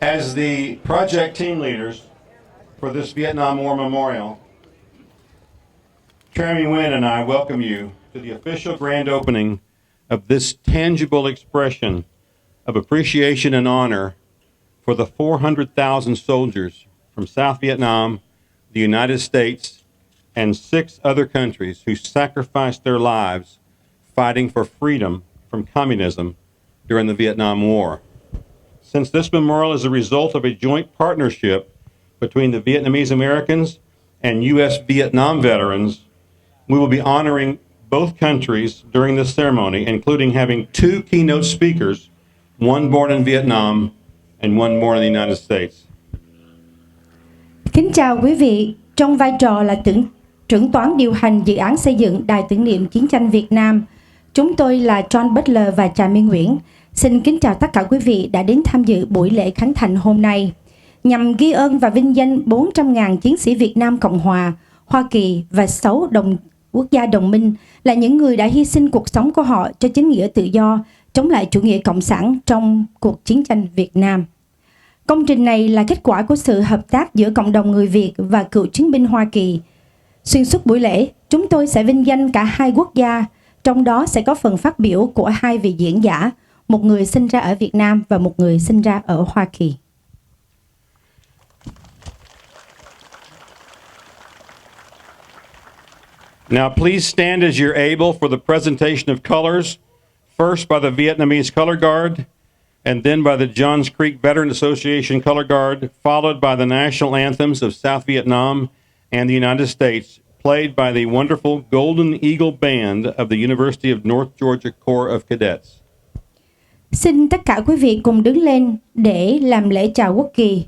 As the project team leaders for this Vietnam War Memorial, Chairman Nguyen and I welcome you to the official grand opening of this tangible expression of appreciation and honor for the 400,000 soldiers from South Vietnam, the United States, and 6 other countries who sacrificed their lives fighting for freedom from communism during the Vietnam War. Since this memorial is a result of a joint partnership between the Vietnamese Americans and U.S. Vietnam veterans, we will be honoring both countries during this ceremony, including having 2 keynote speakers, one born in Vietnam and one born in the United States. Kính chào quý vị, trong vai trò là trưởng toán điều hành dự án xây dựng Đài tưởng niệm chiến tranh Việt Nam, chúng tôi là John Butler và Trà My Nguyễn. Xin kính chào tất cả quý vị đã đến tham dự buổi lễ khánh thành hôm nay, nhằm ghi ơn và vinh danh 400.000 chiến sĩ Việt Nam Cộng Hòa, Hoa Kỳ và 6 quốc gia đồng minh là những người đã hy sinh cuộc sống của họ cho chính nghĩa tự do, chống lại chủ nghĩa cộng sản trong cuộc chiến tranh Việt Nam. Công trình này là kết quả của sự hợp tác giữa cộng đồng người Việt và cựu chiến binh Hoa Kỳ. Xuyên suốt buổi lễ, chúng tôi sẽ vinh danh cả 2 quốc gia, trong đó sẽ có phần phát biểu của 2 vị diễn giả, một người sinh ra ở Việt Nam và một người sinh ra ở Hoa Kỳ. Now please stand as you're able for the presentation of colors, first by the Vietnamese Color Guard, and then by the Johns Creek Veteran Association Color Guard, followed by the national anthems of South Vietnam and the United States, played by the wonderful Golden Eagle Band of the University of North Georgia Corps of Cadets. Xin tất cả quý vị cùng đứng lên để làm lễ chào quốc kỳ.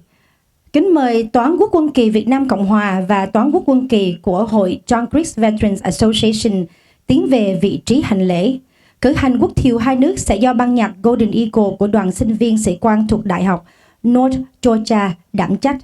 Kính mời Toán Quốc quân kỳ Việt Nam Cộng Hòa và Toán Quốc quân kỳ của Hội John Creek Veterans Association tiến về vị trí hành lễ. Cử hành quốc thiều hai nước sẽ do ban nhạc Golden Eagle của đoàn sinh viên sĩ quan thuộc Đại học North Georgia đảm trách.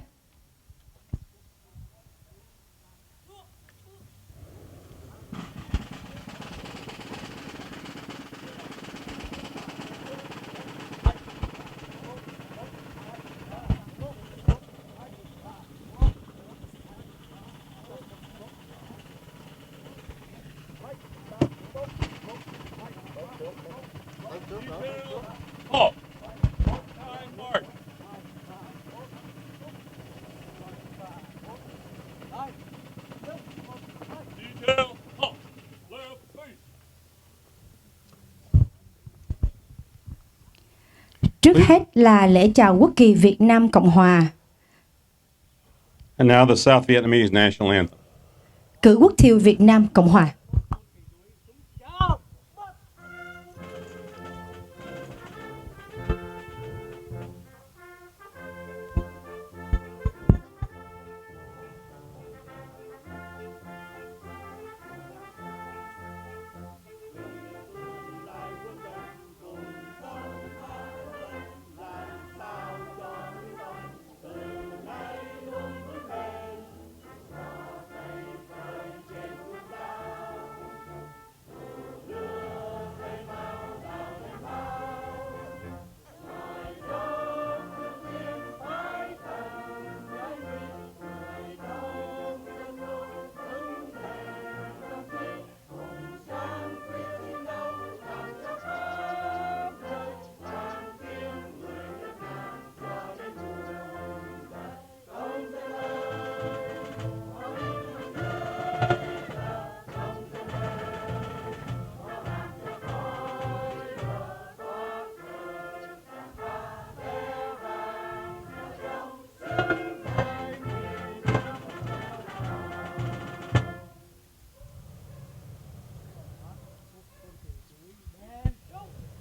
Trước hết là lễ chào quốc kỳ Việt Nam Cộng Hòa. And now the South Vietnamese national anthem. Cử quốc thiều Việt Nam Cộng Hòa.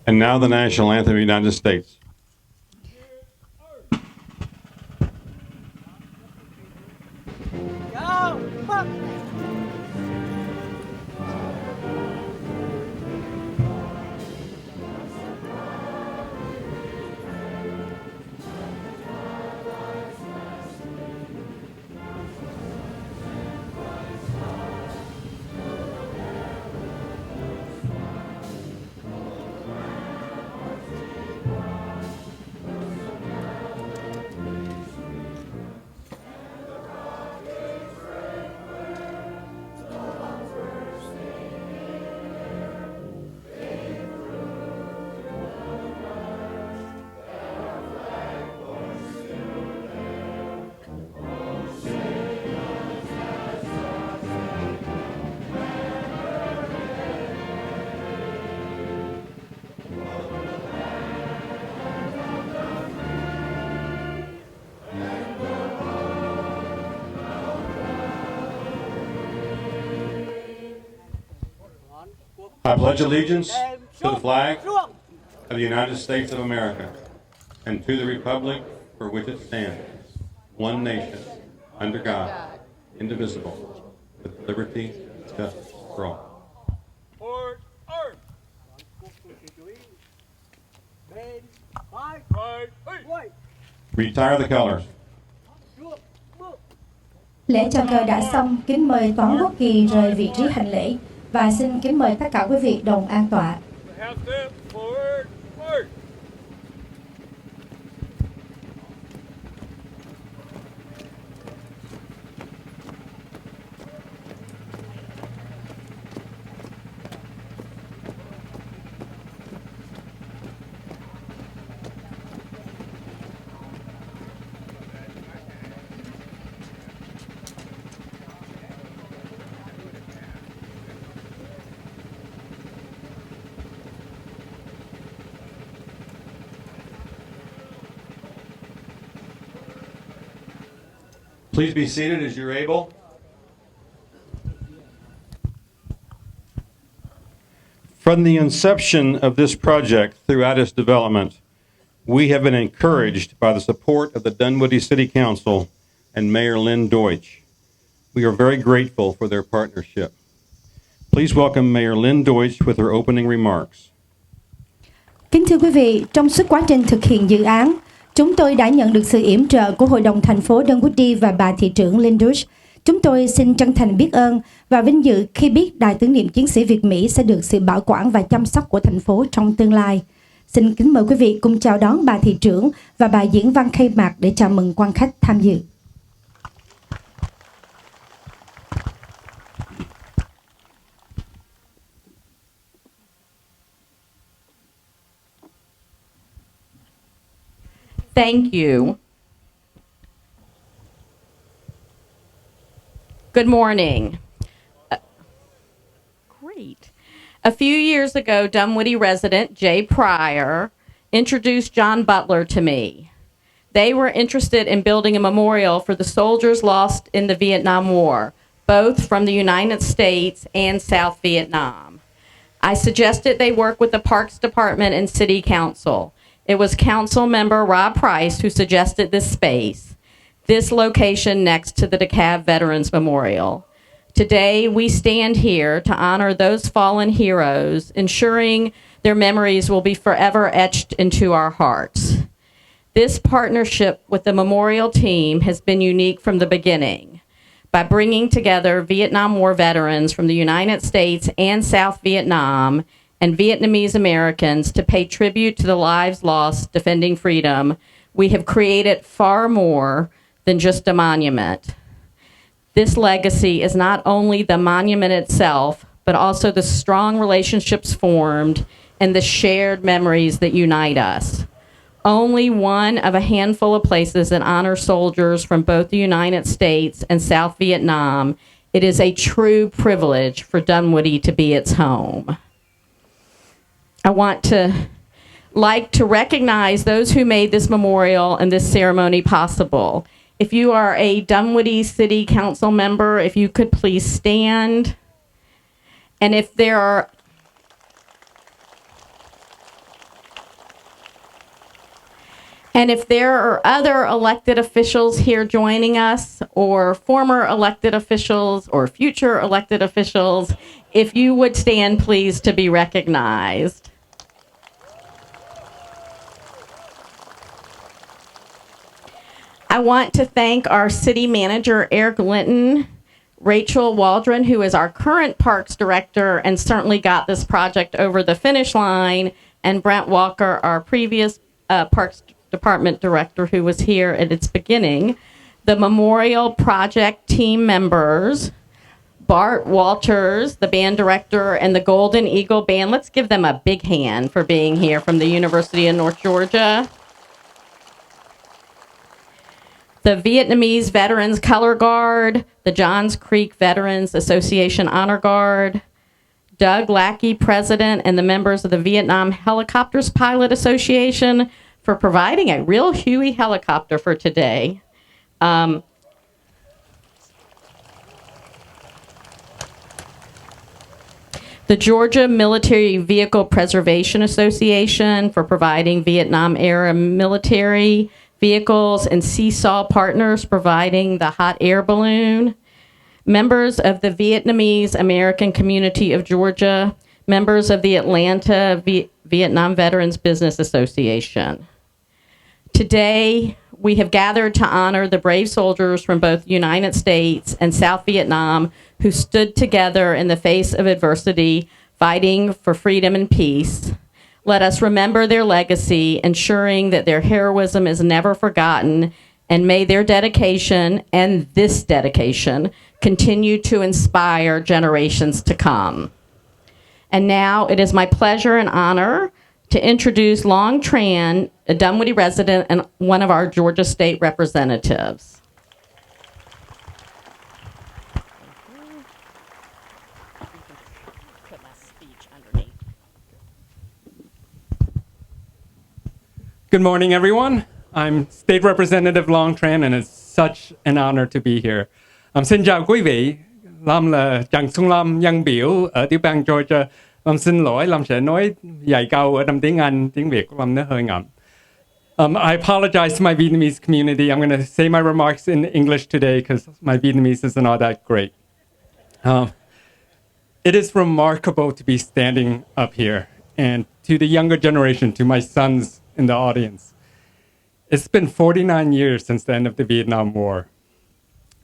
And now the national anthem of the United States. I pledge allegiance to the flag of the United States of America and to the republic for which it stands, one nation, under God, indivisible, with liberty and justice for all. Retire the colors. Lễ chào cờ đã xong, kính mời Toán Quốc kỳ rời vị trí hành lễ và xin kính mời tất cả quý vị đồng an tọa. Please be seated as you're able. From the inception of this project throughout its development, we have been encouraged by the support of the Dunwoody City Council and Mayor Lynn Deutsch. We are very grateful for their partnership. Please welcome Mayor Lynn Deutsch with her opening remarks. Kính thưa quý vị, trong suốt quá trình thực hiện dự án, chúng tôi đã nhận được sự yểm trợ của Hội đồng thành phố Dunwoody và bà thị trưởng Lynn Deutsch. Chúng tôi xin chân thành biết ơn và vinh dự khi biết Đài tưởng niệm chiến sĩ Việt Mỹ sẽ được sự bảo quản và chăm sóc của thành phố trong tương lai. Xin kính mời quý vị cùng chào đón bà thị trưởng và bà diễn văn khai mạc để chào mừng quan khách tham dự. Thank you. Good morning. Great. A few years ago, Dunwoody resident Jay Pryor introduced John Butler to me. They were interested in building a memorial for the soldiers lost in the Vietnam War, both from the United States and South Vietnam. I suggested they work with the Parks Department and City Council. It was Council Member Rob Price who suggested this space, this location next to the DeKalb Veterans Memorial. Today, we stand here to honor those fallen heroes, ensuring their memories will be forever etched into our hearts. This partnership with the memorial team has been unique from the beginning. By bringing together Vietnam War veterans from the United States and South Vietnam and Vietnamese Americans to pay tribute to the lives lost defending freedom, we have created far more than just a monument. This legacy is not only the monument itself, but also the strong relationships formed and the shared memories that unite us. Only one of a handful of places that honor soldiers from both the United States and South Vietnam, it is a true privilege for Dunwoody to be its home. I want to recognize those who made this memorial and this ceremony possible. If you are a Dunwoody City Council member, if you could please stand. And if there are other elected officials here joining us, or former elected officials or future elected officials, if you would stand, please, to be recognized. I want to thank our city manager, Eric Linton, Rachel Waldron, who is our current parks director and certainly got this project over the finish line, and Brent Walker, our previous parks department director, who was here at its beginning. The memorial project team members, Bart Walters, the band director, and the Golden Eagle Band. Let's give them a big hand for being here from the University of North Georgia. The Vietnamese Veterans Color Guard, the Johns Creek Veterans Association Honor Guard, Doug Lackey, president, and the members of the Vietnam Helicopters Pilot Association for providing a real Huey helicopter for today. the Georgia Military Vehicle Preservation Association for providing Vietnam-era military vehicles, and Seesaw Partners providing the hot air balloon, members of the Vietnamese American Community of Georgia, members of the Atlanta Vietnam Veterans Business Association. Today, we have gathered to honor the brave soldiers from both the United States and South Vietnam who stood together in the face of adversity, fighting for freedom and peace. Let us remember their legacy, ensuring that their heroism is never forgotten, and may their dedication and this dedication continue to inspire generations to come. And now it is my pleasure and honor to introduce Long Tran, a Dunwoody resident and one of our Georgia State representatives. Good morning, everyone. I'm State Representative Long Tran, and it's such an honor to be here. Xin chào quý vị. Lâm là Trần Xuân Lâm, dân biểu ở tiểu bang Georgia. Lâm xin lỗi, Lâm sẽ nói vài câu ở trong tiếng Anh, tiếng Việt của Lâm nó hơi ngậm. I apologize to my Vietnamese community. I'm going to say my remarks in English today because my Vietnamese is not that great. It is remarkable to be standing up here, and to the younger generation, to my sons in the audience. It's been 49 years since the end of the Vietnam War.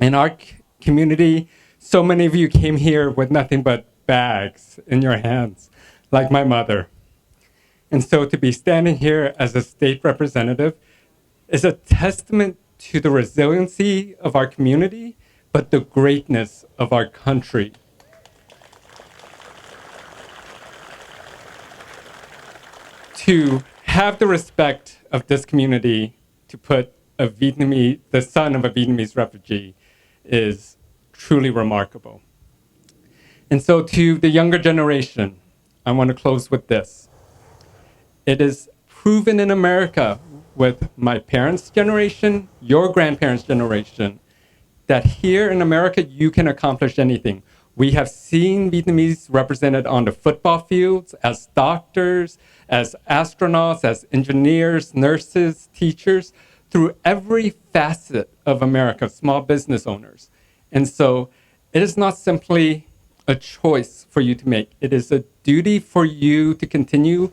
In our community, so many of you came here with nothing but bags in your hands, like my mother. And so to be standing here as a state representative is a testament to the resiliency of our community, but the greatness of our country. To have the respect of this community to put the son of a Vietnamese refugee is truly remarkable. And so to the younger generation, I want to close with this. It is proven in America with my parents' generation, your grandparents' generation, that here in America, you can accomplish anything. We have seen Vietnamese represented on the football fields as doctors, as astronauts, as engineers, nurses, teachers, through every facet of America, small business owners. And so it is not simply a choice for you to make. It is a duty for you to continue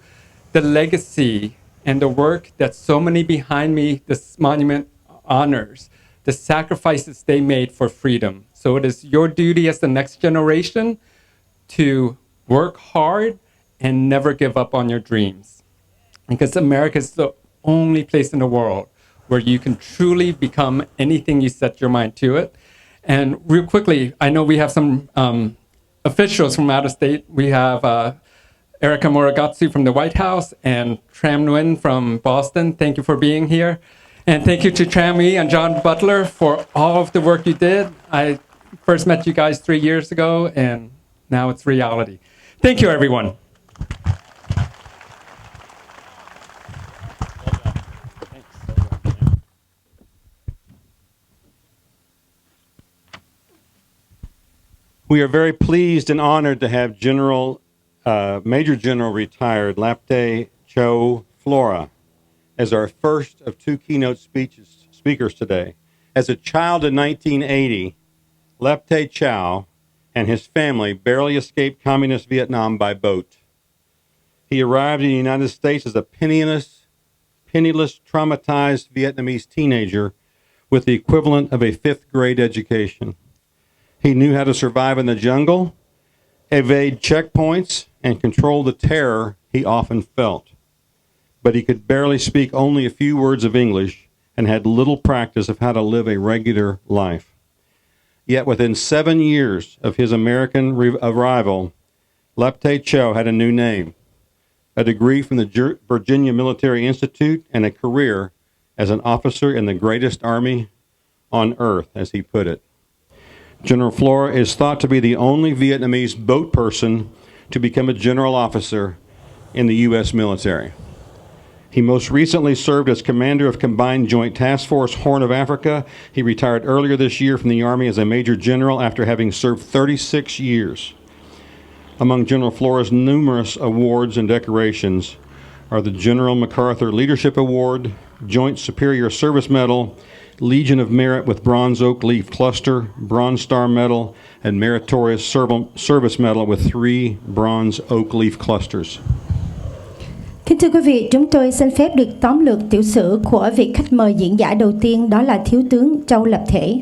the legacy and the work that so many behind me, this monument honors, the sacrifices they made for freedom. So it is your duty as the next generation to work hard and never give up on your dreams. Because America is the only place in the world where you can truly become anything you set your mind to it. And real quickly, I know we have some officials from out of state. We have Erica Morigatsu from the White House and Tran Nguyen from Boston. Thank you for being here. And thank you to Tran Nguyen and John Butler for all of the work you did. I first met you guys 3 years ago, and now it's reality. Thank you, everyone. We are very pleased and honored to have Major General retired Lapte Cho Flora as our first of two keynote speakers today. As a child in 1980, Lapte Chow and his family barely escaped communist Vietnam by boat. He arrived in the United States as a penniless, traumatized Vietnamese teenager with the equivalent of a fifth grade education. He knew how to survive in the jungle, evade checkpoints, and control the terror he often felt. But he could barely speak only a few words of English and had little practice of how to live a regular life. Yet within 7 years of his American arrival, Lapte Cho had a new name, a degree from the Virginia Military Institute, and a career as an officer in the greatest army on earth, as he put it. General Flora is thought to be the only Vietnamese boat person to become a general officer in the U.S. military. He most recently served as commander of Combined Joint Task Force Horn of Africa. He retired earlier this year from the Army as a major general after having served 36 years. Among General Flora's numerous awards and decorations are the General MacArthur Leadership Award, Joint Superior Service Medal, Legion of Merit with Bronze Oak Leaf Cluster, Bronze Star Medal, and Meritorious Service Medal with 3 Bronze Oak Leaf Clusters. Kính thưa quý vị, chúng tôi xin phép được tóm lược tiểu sử của vị khách mời diễn giả đầu tiên, đó là Thiếu tướng Châu Lập Thể.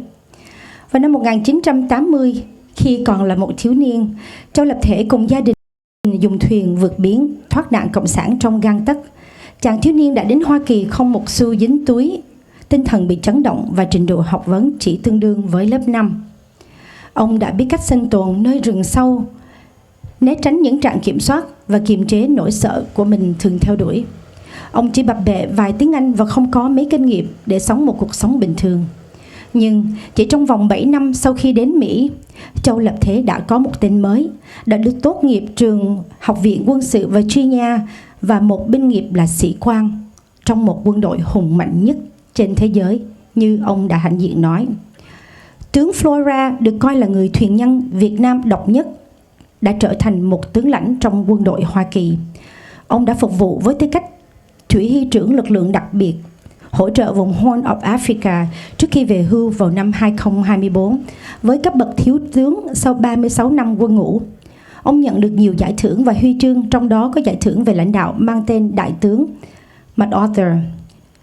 Vào năm 1980, khi còn là một thiếu niên, Châu Lập Thể cùng gia đình dùng thuyền vượt biển thoát nạn cộng sản trong gang tấc. Chàng thiếu niên đã đến Hoa Kỳ không một xu dính túi, tinh thần bị chấn động và trình độ học vấn chỉ tương đương với lớp 5. Ông đã biết cách sinh tồn nơi rừng sâu, né tránh những trạm kiểm soát và kiềm chế nỗi sợ của mình thường theo đuổi. Ông chỉ bập bẹ vài tiếng Anh và không có mấy kinh nghiệm để sống một cuộc sống bình thường. Nhưng chỉ trong vòng 7 năm sau khi đến Mỹ, Châu Lập Thể đã có một tên mới, đã được tốt nghiệp trường Học viện Quân sự Virginia và một binh nghiệp là sĩ quan trong một quân đội hùng mạnh nhất trên thế giới, như ông đã hãnh diện nói. Tướng Flora được coi là người thuyền nhân Việt Nam độc nhất, đã trở thành một tướng lãnh trong quân đội Hoa Kỳ. Ông đã phục vụ với tư cách thủy hy trưởng lực lượng đặc biệt, hỗ trợ vùng Horn of Africa trước khi về hưu vào năm 2024 với cấp bậc thiếu tướng sau 36 năm quân ngũ. Ông nhận được nhiều giải thưởng và huy chương, trong đó có giải thưởng về lãnh đạo mang tên Đại tướng MacArthur,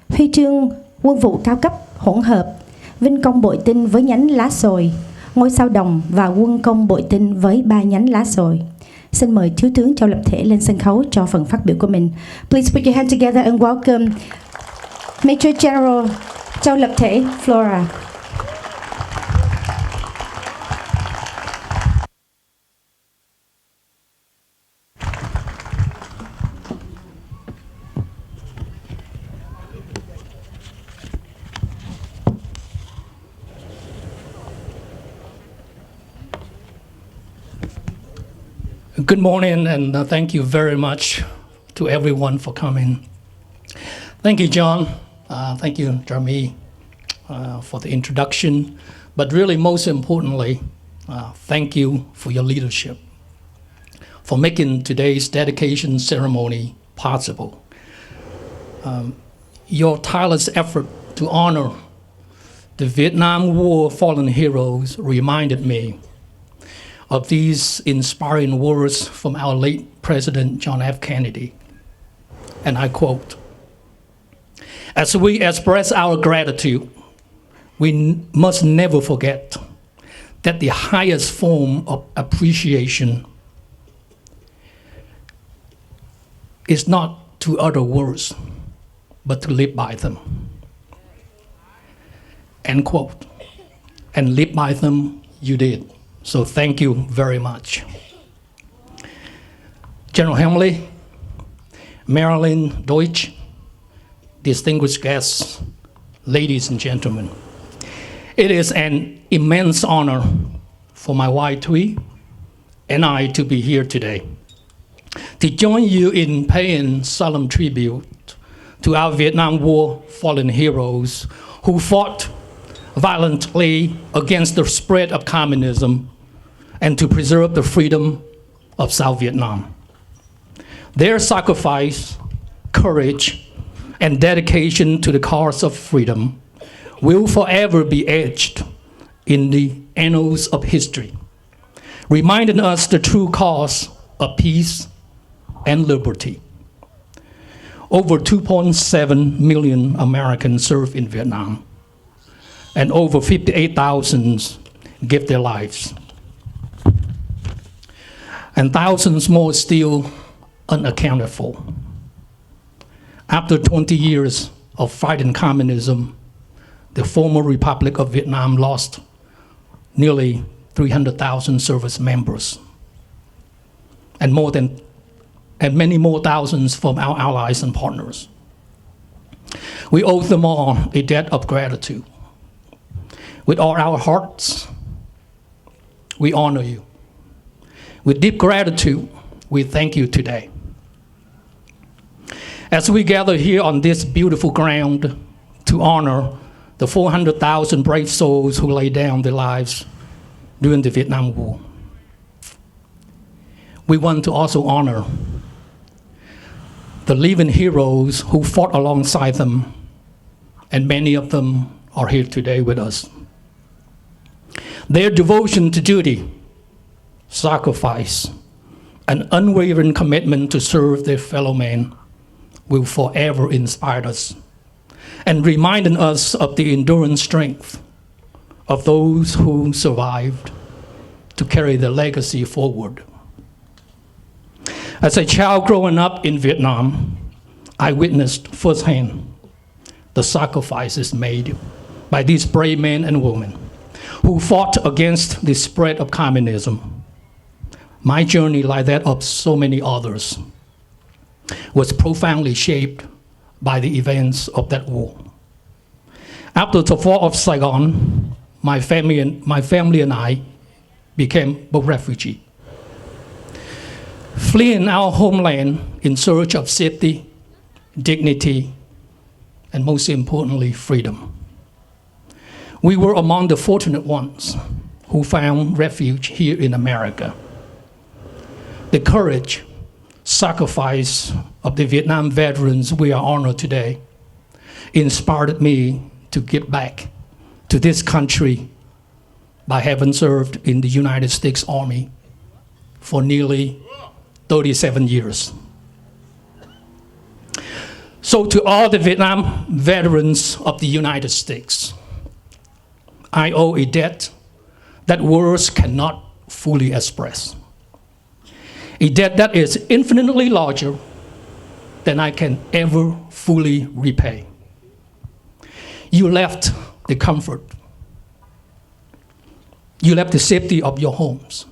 huy chương quân vụ cao cấp hỗn hợp, vinh công bội tinh với nhánh lá sồi, ngôi sao đồng và quân công bội tinh với 3 nhánh lá sồi. Xin mời Thiếu tướng Châu Lập Thể lên sân khấu cho phần phát biểu của mình. Please put your hands together and welcome Major General Châu Lập Thể, Flora. Good morning, and thank you very much to everyone for coming. Thank you, John. Thank you, Jeremy, for the introduction. But really, most importantly, thank you for your leadership, for making today's dedication ceremony possible. Your tireless effort to honor the Vietnam War fallen heroes reminded me of these inspiring words from our late President John F. Kennedy. And I quote, "As we express our gratitude, we must never forget that the highest form of appreciation is not to utter words, but to live by them." End quote. And live by them you did. So thank you very much. General Hemley, Marilyn Deutsch, distinguished guests, ladies and gentlemen, it is an immense honor for my wife Thuy and I to be here today, to join you in paying solemn tribute to our Vietnam War fallen heroes who fought violently against the spread of communism and to preserve the freedom of South Vietnam. Their sacrifice, courage, and dedication to the cause of freedom will forever be etched in the annals of history, reminding us the true cause of peace and liberty. Over 2.7 million Americans served in Vietnam, and over 58,000 give their lives. And thousands more still unaccounted for. After 20 years of fighting communism, the former Republic of Vietnam lost nearly 300,000 service members, and many more thousands from our allies and partners. We owe them all a debt of gratitude. With all our hearts, we honor you. With deep gratitude, we thank you today. As we gather here on this beautiful ground to honor the 400,000 brave souls who laid down their lives during the Vietnam War, we want to also honor the living heroes who fought alongside them, and many of them are here today with us. Their devotion to duty, sacrifice, and unwavering commitment to serve their fellow man will forever inspire us and reminding us of the enduring strength of those who survived to carry the legacy forward. As a child growing up in Vietnam, I witnessed firsthand the sacrifices made by these brave men and women who fought against the spread of communism. My journey, like that of so many others, was profoundly shaped by the events of that war. After the fall of Saigon, my family and I became both refugees, fleeing our homeland in search of safety, dignity, and most importantly, freedom. We were among the fortunate ones who found refuge here in America. The courage, sacrifice of the Vietnam veterans we are honored today inspired me to give back to this country by having served in the United States Army for nearly 37 years. So to all the Vietnam veterans of the United States, I owe a debt that words cannot fully express. A debt that is infinitely larger than I can ever fully repay. You left the comfort. You left the safety of your homes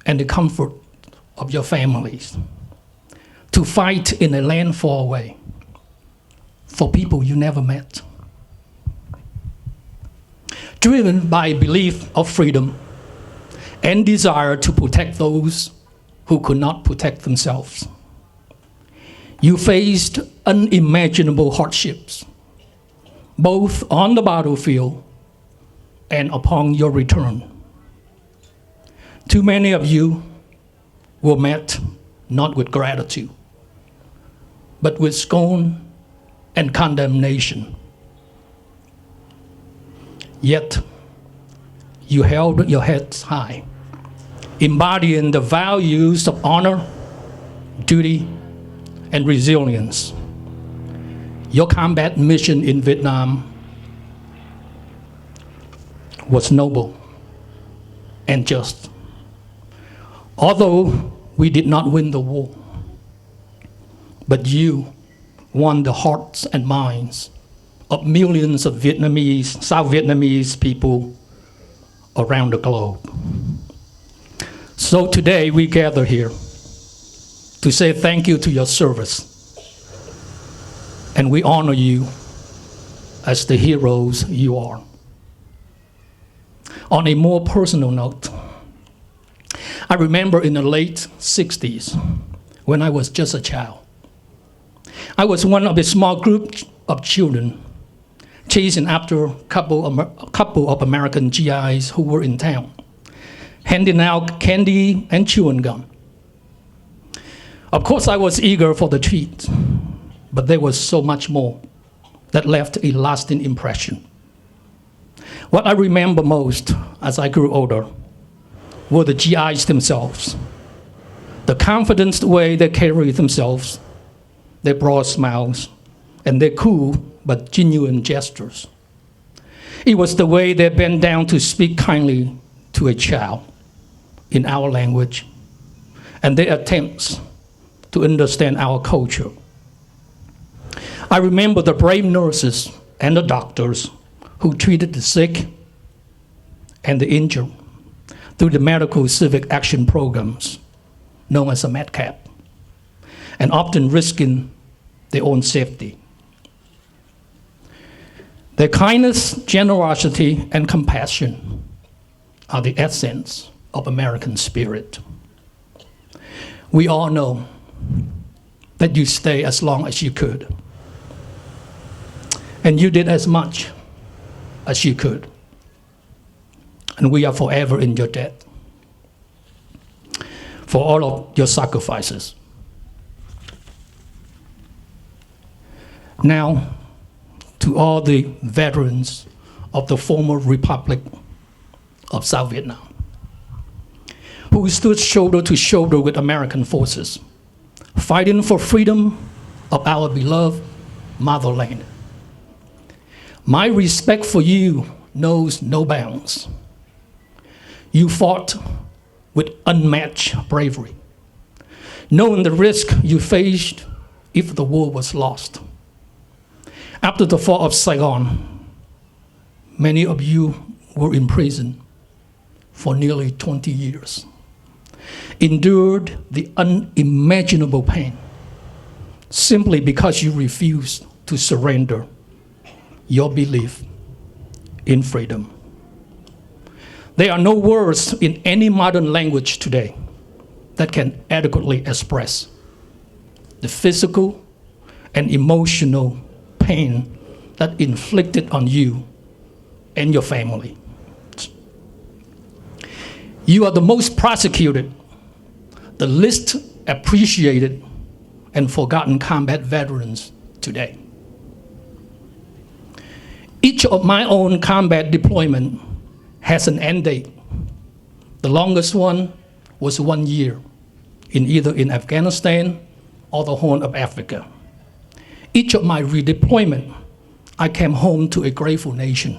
and the comfort of your families to fight in a land far away for people you never met. Driven by a belief of freedom and desire to protect those who could not protect themselves. You faced unimaginable hardships, both on the battlefield and upon your return. Too many of you were met not with gratitude, but with scorn and condemnation. Yet, you held your heads high, embodying the values of honor, duty, and resilience. Your combat mission in Vietnam was noble and just. Although we did not win the war, but you won the hearts and minds of millions of South Vietnamese people around the globe. So today we gather here to say thank you to your service. And we honor you as the heroes you are. On a more personal note, I remember in the late 60s, when I was just a child, I was one of a small group of children chasing after a couple of American GIs who were in town, handing out candy and chewing gum. Of course, I was eager for the treat, but there was so much more that left a lasting impression. What I remember most as I grew older were the GIs themselves, the confident way they carried themselves, their broad smiles, and their cool but genuine gestures. It was the way they bent down to speak kindly to a child in our language, and their attempts to understand our culture. I remember the brave nurses and the doctors who treated the sick and the injured through the medical civic action programs known as a MedCap, and often risking their own safety. Their kindness, generosity, and compassion are the essence of American spirit. We all know that you stayed as long as you could, and you did as much as you could, and we are forever in your debt. for all of your sacrifices. Now, to all the veterans of the former Republic of South Vietnam, who stood shoulder to shoulder with American forces, fighting for freedom of our beloved motherland. My respect for you knows no bounds. You fought with unmatched bravery, knowing the risk you faced if the war was lost. After the fall of Saigon, many of you were imprisoned for nearly 20 years, endured the unimaginable pain simply because you refused to surrender your belief in freedom. There are no words in any modern language today that can adequately express the physical and emotional pain that inflicted on you and your family. You are the most persecuted, the least appreciated, and forgotten combat veterans today. Each of my own combat deployment has an end date. The longest one was 1 year, either in Afghanistan or the Horn of Africa. Each of my redeployment, I came home to a grateful nation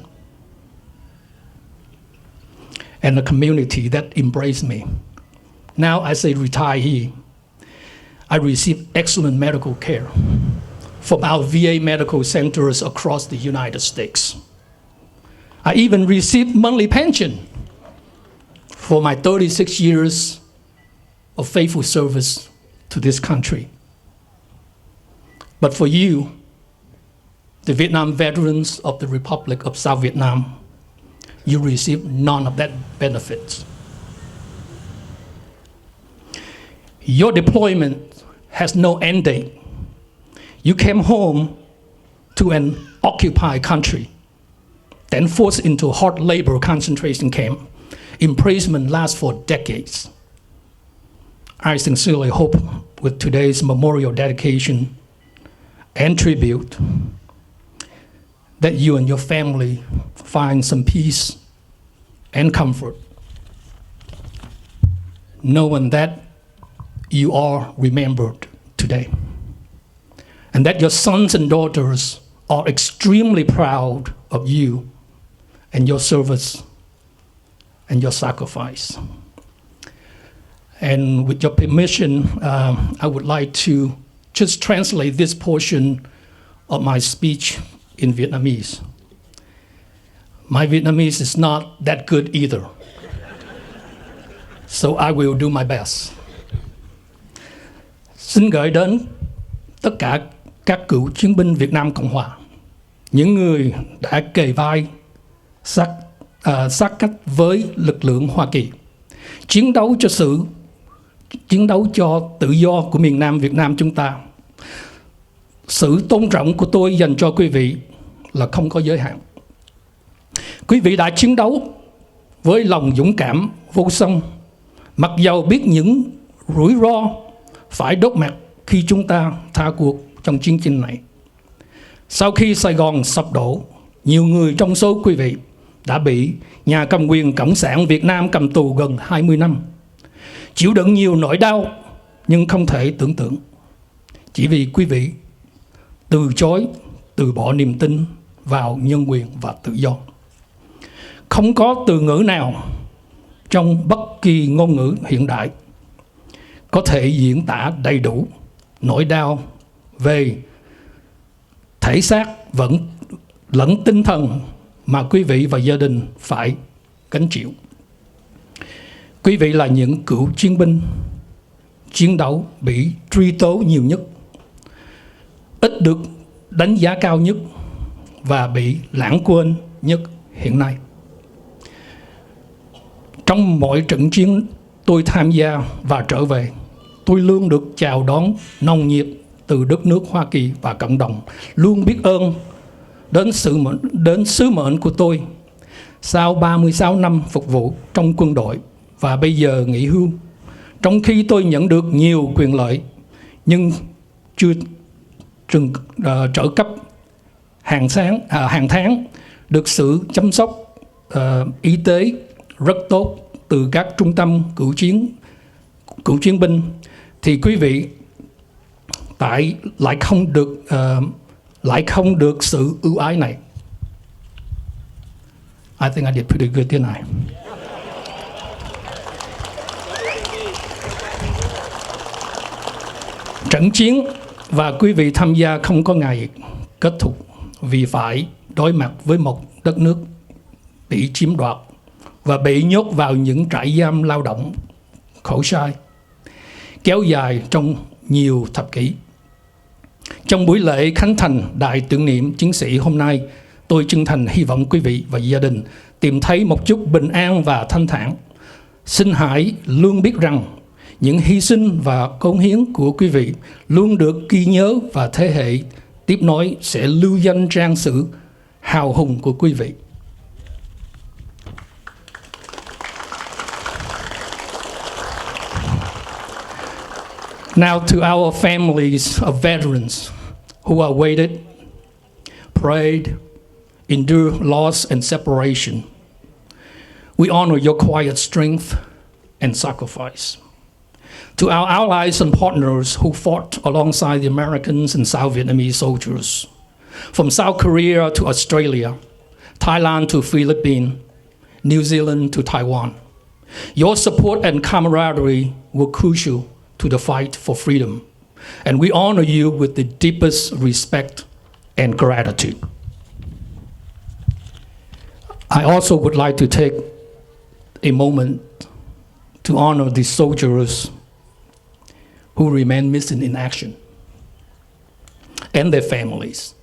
and a community that embraced me. Now, as a retiree, I receive excellent medical care from our VA medical centers across the United States. I even received monthly pension for my 36 years of faithful service to this country. But for you, the Vietnam veterans of the Republic of South Vietnam, you receive none of that benefits. Your deployment has no end date. You came home to an occupied country, then forced into hard labor concentration camp. Imprisonment lasts for decades. I sincerely hope with today's memorial dedication and tribute that you and your family find some peace and comfort, knowing that you are remembered today, and that your sons and daughters are extremely proud of you and your service and your sacrifice. And with your permission, I would like to just translate this portion of my speech in Vietnamese. My Vietnamese is not that good either, so I will do my best. Xin gửi đến tất cả các cựu chiến binh Việt Nam Cộng Hòa, những người đã kề vai sát cánh với lực lượng Hoa Kỳ, chiến đấu cho tự do của miền Nam Việt Nam chúng ta. Sự tôn trọng của tôi dành cho quý vị là không có giới hạn. Quý vị đã chiến đấu với lòng dũng cảm vô song, mặc dầu biết những rủi ro phải đối mặt khi chúng ta thua cuộc trong chiến tranh này. Sau khi Sài Gòn sập đổ, nhiều người trong số quý vị đã bị nhà cầm quyền Cộng sản Việt Nam cầm tù gần 20 năm, chịu đựng nhiều nỗi đau nhưng không thể tưởng tượng, chỉ vì quý vị từ bỏ niềm tin vào nhân quyền và tự do. Không có từ ngữ nào trong bất kỳ ngôn ngữ hiện đại có thể diễn tả đầy đủ nỗi đau về thể xác lẫn tinh thần mà quý vị và gia đình phải gánh chịu. Quý vị là những cựu chiến binh chiến đấu bị truy tố nhiều nhất, ít được đánh giá cao nhất và bị lãng quên nhất hiện nay. Trong mọi trận chiến tôi tham gia và trở về, tôi luôn được chào đón nồng nhiệt từ đất nước Hoa Kỳ và cộng đồng, luôn biết ơn đến sứ mệnh của tôi. Sau 36 năm phục vụ trong quân đội và bây giờ nghỉ hưu, Trong khi tôi nhận được nhiều quyền lợi nhưng chưa trợ cấp hàng tháng, được sự chăm sóc y tế rất tốt từ các trung tâm cựu chiến binh, thì quý vị lại không được sự ưu ái này. I think I did pretty good, didn't I? Trận chiến và quý vị tham gia không có ngày kết thúc vì phải đối mặt với một đất nước bị chiếm đoạt và bị nhốt vào những trại giam lao động khổ sai kéo dài trong nhiều thập kỷ. Trong buổi lễ khánh thành đài tưởng niệm chiến sĩ hôm nay, tôi chân thành hy vọng quý vị và gia đình tìm thấy một chút bình an và thanh thản. Xin hãy luôn biết rằng những hy sinh và cống hiến của quý vị luôn được ghi nhớ và thế hệ tiếp nối sẽ lưu danh trang sử hào hùng của quý vị. Now to our families of veterans who are waited, prayed, endure loss and separation. We honor your quiet strength and sacrifice. To our allies and partners who fought alongside the Americans and South Vietnamese soldiers, from South Korea to Australia, Thailand to Philippines, New Zealand to Taiwan, your support and camaraderie were crucial to the fight for freedom, and we honor you with the deepest respect and gratitude. I also would like to take a moment to honor the soldiers who remain missing in action and their families.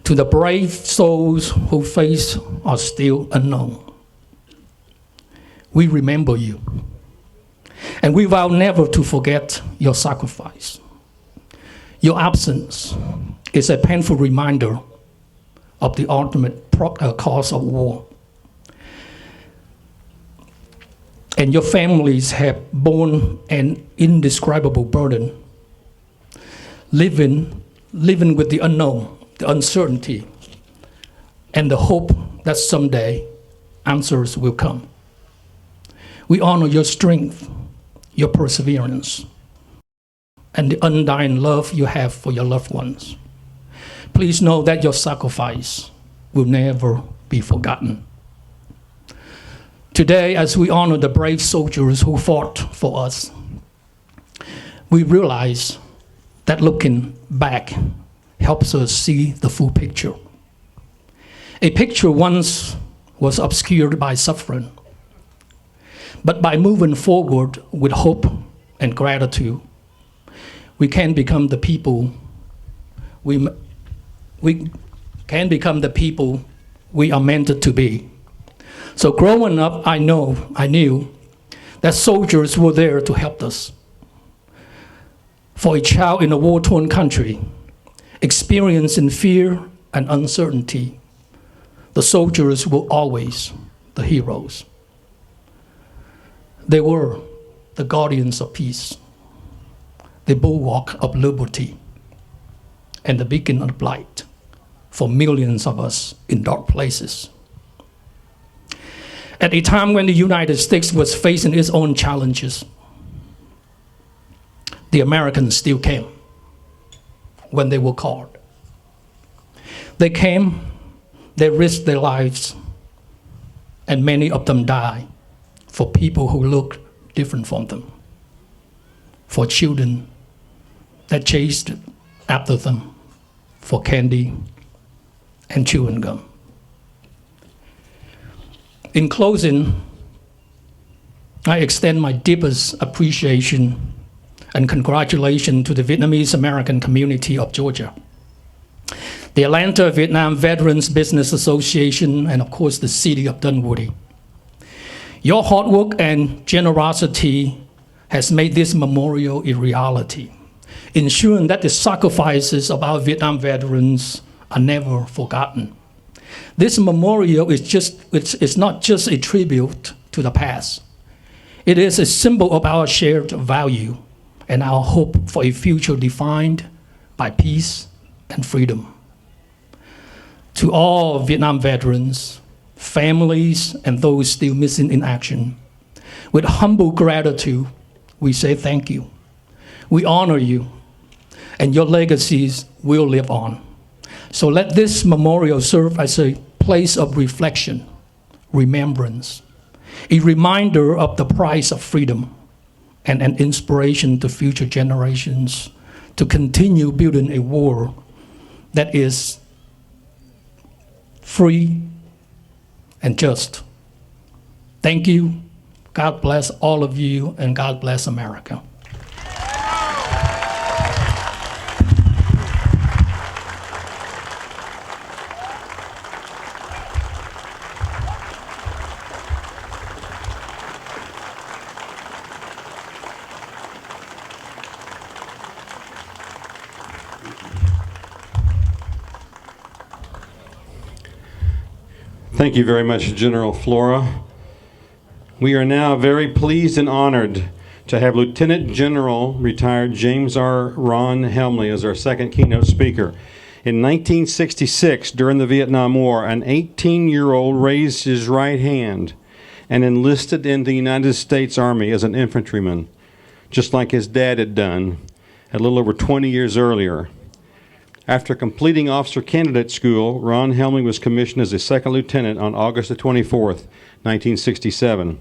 To the brave souls whose faces are still unknown, we remember you, and we vow never to forget your sacrifice. Your absence is a painful reminder of the ultimate cause of war. And your families have borne an indescribable burden, living with the unknown, the uncertainty, and the hope that someday answers will come. We honor your strength, your perseverance, and the undying love you have for your loved ones. Please know that your sacrifice will never be forgotten. Today, as we honor the brave soldiers who fought for us, we realize that looking back helps us see the full picture. A picture once was obscured by suffering, but by moving forward with hope and gratitude, we can become the people we are meant to be. So growing up, I knew that soldiers were there to help us. For a child in a war-torn country, experiencing fear and uncertainty, the soldiers were always the heroes. They were the guardians of peace, the bulwark of liberty, and the beacon of light for millions of us in dark places. At a time when the United States was facing its own challenges, the Americans still came when they were called. They came, they risked their lives, and many of them died for people who looked different from them, for children that chased after them for candy and chewing gum. In closing, I extend my deepest appreciation and congratulations to the Vietnamese American community of Georgia, the Atlanta Vietnam Veterans Business Association, and of course the city of Dunwoody. Your hard work and generosity has made this memorial a reality, ensuring that the sacrifices of our Vietnam veterans are never forgotten. This memorial is not just a tribute to the past. It is a symbol of our shared value and our hope for a future defined by peace and freedom. To all Vietnam veterans, families, and those still missing in action, with humble gratitude, we say thank you. We honor you, and your legacies will live on. So let this memorial serve as a place of reflection, remembrance, a reminder of the price of freedom, and an inspiration to future generations to continue building a world that is free and just. Thank you. God bless all of you, and God bless America. Thank you very much, General Flora. We are now very pleased and honored to have Lieutenant General retired James R. Ron Helmley as our second keynote speaker. In 1966, during the Vietnam War, an 18-year-old raised his right hand and enlisted in the United States Army as an infantryman, just like his dad had done a little over 20 years earlier. After completing officer candidate school, Ron Helmley was commissioned as a second lieutenant on August the 24th, 1967.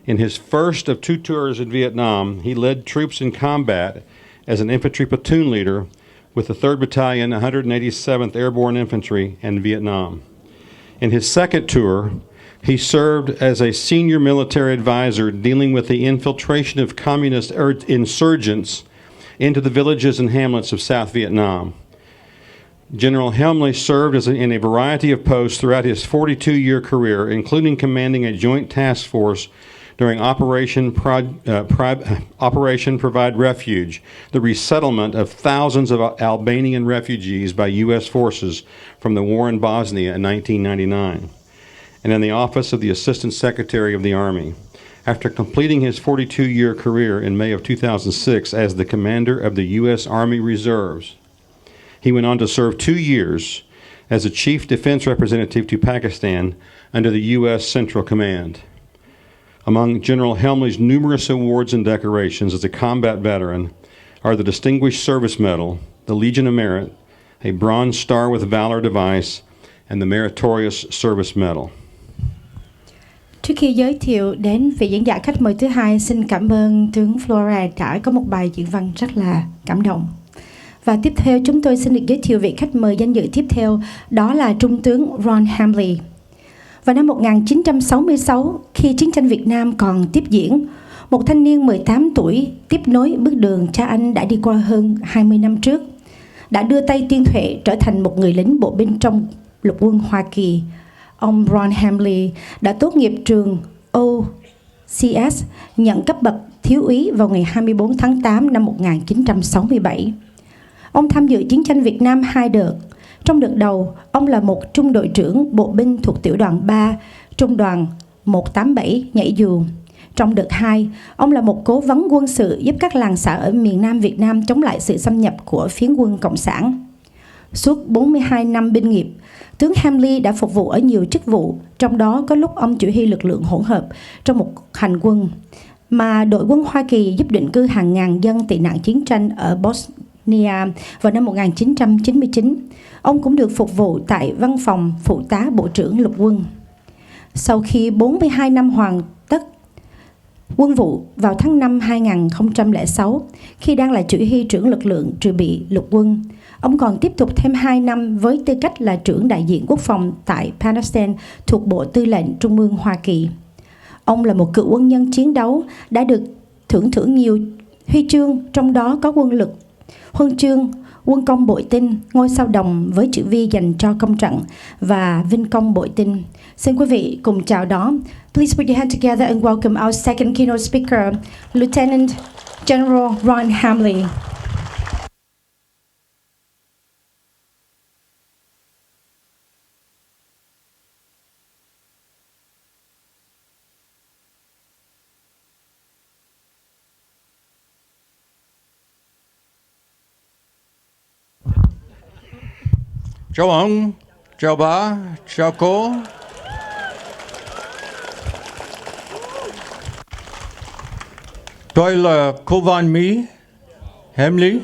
In his first of 2 tours in Vietnam, he led troops in combat as an infantry platoon leader with the 3rd Battalion, 187th Airborne Infantry in Vietnam. In his second tour, he served as a senior military advisor dealing with the infiltration of communist insurgents into the villages and hamlets of South Vietnam. General Helmley served in a variety of posts throughout his 42-year career, including commanding a joint task force during Operation Provide Refuge, the resettlement of thousands of Albanian refugees by U.S. forces from the war in Bosnia in 1999, and in the office of the Assistant Secretary of the Army. After completing his 42-year career in May of 2006 as the commander of the U.S. Army Reserves, he went on to serve 2 years as a chief defense representative to Pakistan under the U.S. Central Command. Among General Helmley's numerous awards and decorations as a combat veteran are the Distinguished Service Medal, the Legion of Merit, a Bronze Star with Valor device, and the Meritorious Service Medal. Trước khi giới thiệu đến vị diễn giả khách mời thứ hai, xin cảm ơn tướng Flora đã có một bài diễn văn rất là cảm động. Và tiếp theo chúng tôi xin được giới thiệu vị khách mời danh dự tiếp theo, đó là Trung tướng Ron Helmley. Vào năm 1966, khi chiến tranh Việt Nam còn tiếp diễn, một thanh niên 18 tuổi tiếp nối bước đường cha anh đã đi qua hơn 20 năm trước, đã đưa tay tuyên thệ trở thành một người lính bộ binh trong lục quân Hoa Kỳ. Ông Ron Helmley đã tốt nghiệp trường OCS, nhận cấp bậc thiếu úy vào ngày 24 tháng 8 năm 1967. Ông tham dự chiến tranh Việt Nam 2 đợt. Trong đợt đầu, ông là một trung đội trưởng bộ binh thuộc tiểu đoàn 3, trung đoàn 187 nhảy dù. Trong đợt 2, ông là một cố vấn quân sự giúp các làng xã ở miền Nam Việt Nam chống lại sự xâm nhập của phiến quân Cộng sản. Suốt 42 năm binh nghiệp, tướng Helmley đã phục vụ ở nhiều chức vụ, trong đó có lúc ông chỉ huy lực lượng hỗn hợp trong một hành quân mà đội quân Hoa Kỳ giúp định cư hàng ngàn dân tị nạn chiến tranh ở Bosnia vào năm 1999. Ông cũng được phục vụ tại văn phòng phụ tá Bộ trưởng Lục quân. Sau khi 42 năm hoàn tất quân vụ vào tháng 5 2006, khi đang là chỉ huy trưởng lực lượng dự bị lục quân, ông còn tiếp tục thêm 2 năm với tư cách là trưởng đại diện quốc phòng tại Pakistan thuộc Bộ Tư lệnh Trung ương Hoa Kỳ. Ông là một cựu quân nhân chiến đấu, đã được thưởng nhiều huy chương, trong đó có huân chương, quân công bội tinh, ngôi sao đồng với chữ V dành cho công trận và vinh công bội tinh. Xin quý vị cùng chào đón. Please put your hands together and welcome our second keynote speaker, Lieutenant General Ron Helmley. Chào ông, chào bà, chào cô. Tôi là cô Văn Mỹ, Hemley.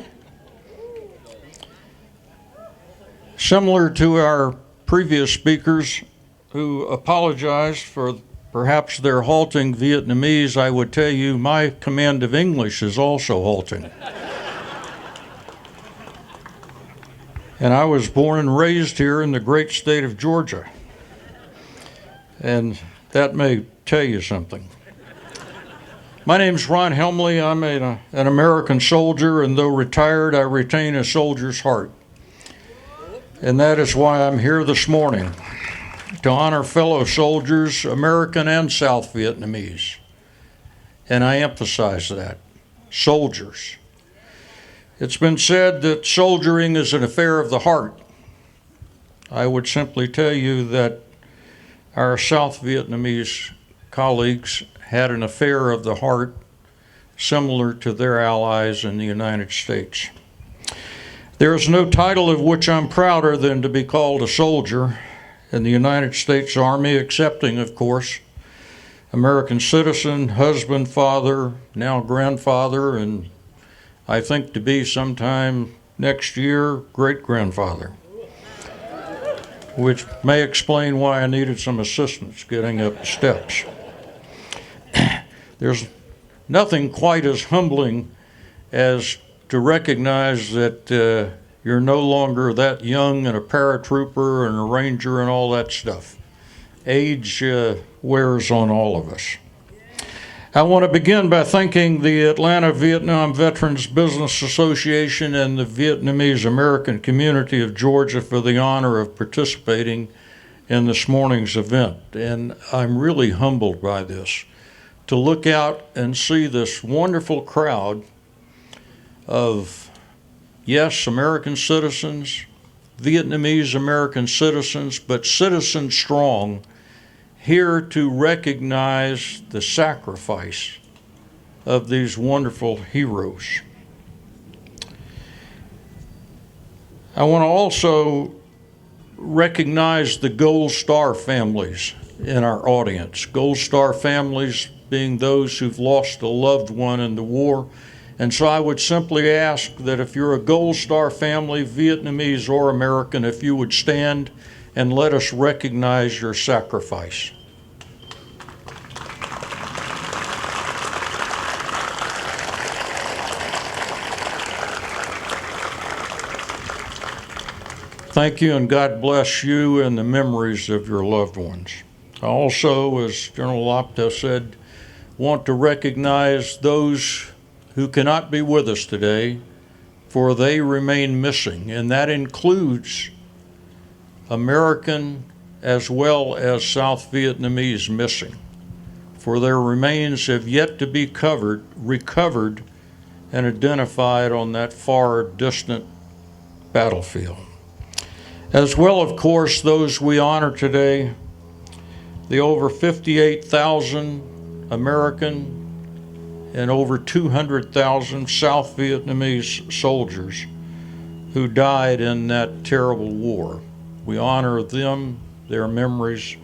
Similar to our previous speakers who apologized for perhaps their halting Vietnamese, I would tell you my command of English is also halting. And I was born and raised here in the great state of Georgia. And that may tell you something. My name's Ron Helmley. I'm an American soldier, and though retired, I retain a soldier's heart. And that is why I'm here this morning, to honor fellow soldiers, American and South Vietnamese. And I emphasize that, soldiers. It's been said that soldiering is an affair of the heart. I would simply tell you that our South Vietnamese colleagues had an affair of the heart similar to their allies in the United States. There is no title of which I'm prouder than to be called a soldier in the United States Army, excepting, of course, American citizen, husband, father, now grandfather, and I think to be sometime next year, great-grandfather, which may explain why I needed some assistance getting up the steps. There's nothing quite as humbling as to recognize that you're no longer that young and a paratrooper and a ranger and all that stuff. Age wears on all of us. I want to begin by thanking the Atlanta Vietnam Veterans Business Association and the Vietnamese American community of Georgia for the honor of participating in this morning's event. And I'm really humbled by this, to look out and see this wonderful crowd of, yes, American citizens, Vietnamese American citizens, but citizen strong, here to recognize the sacrifice of these wonderful heroes. I want to also recognize the Gold Star families in our audience. Gold Star families being those who've lost a loved one in the war. And so I would simply ask that if you're a Gold Star family, Vietnamese or American, if you would stand and let us recognize your sacrifice. Thank you, and God bless you and the memories of your loved ones. I also, as General Lopta said, want to recognize those who cannot be with us today, for they remain missing, and that includes American as well as South Vietnamese missing, for their remains have yet to be recovered, and identified on that far distant battlefield. As well, of course, those we honor today, the over 58,000 American and over 200,000 South Vietnamese soldiers who died in that terrible war. We honor them, their memories,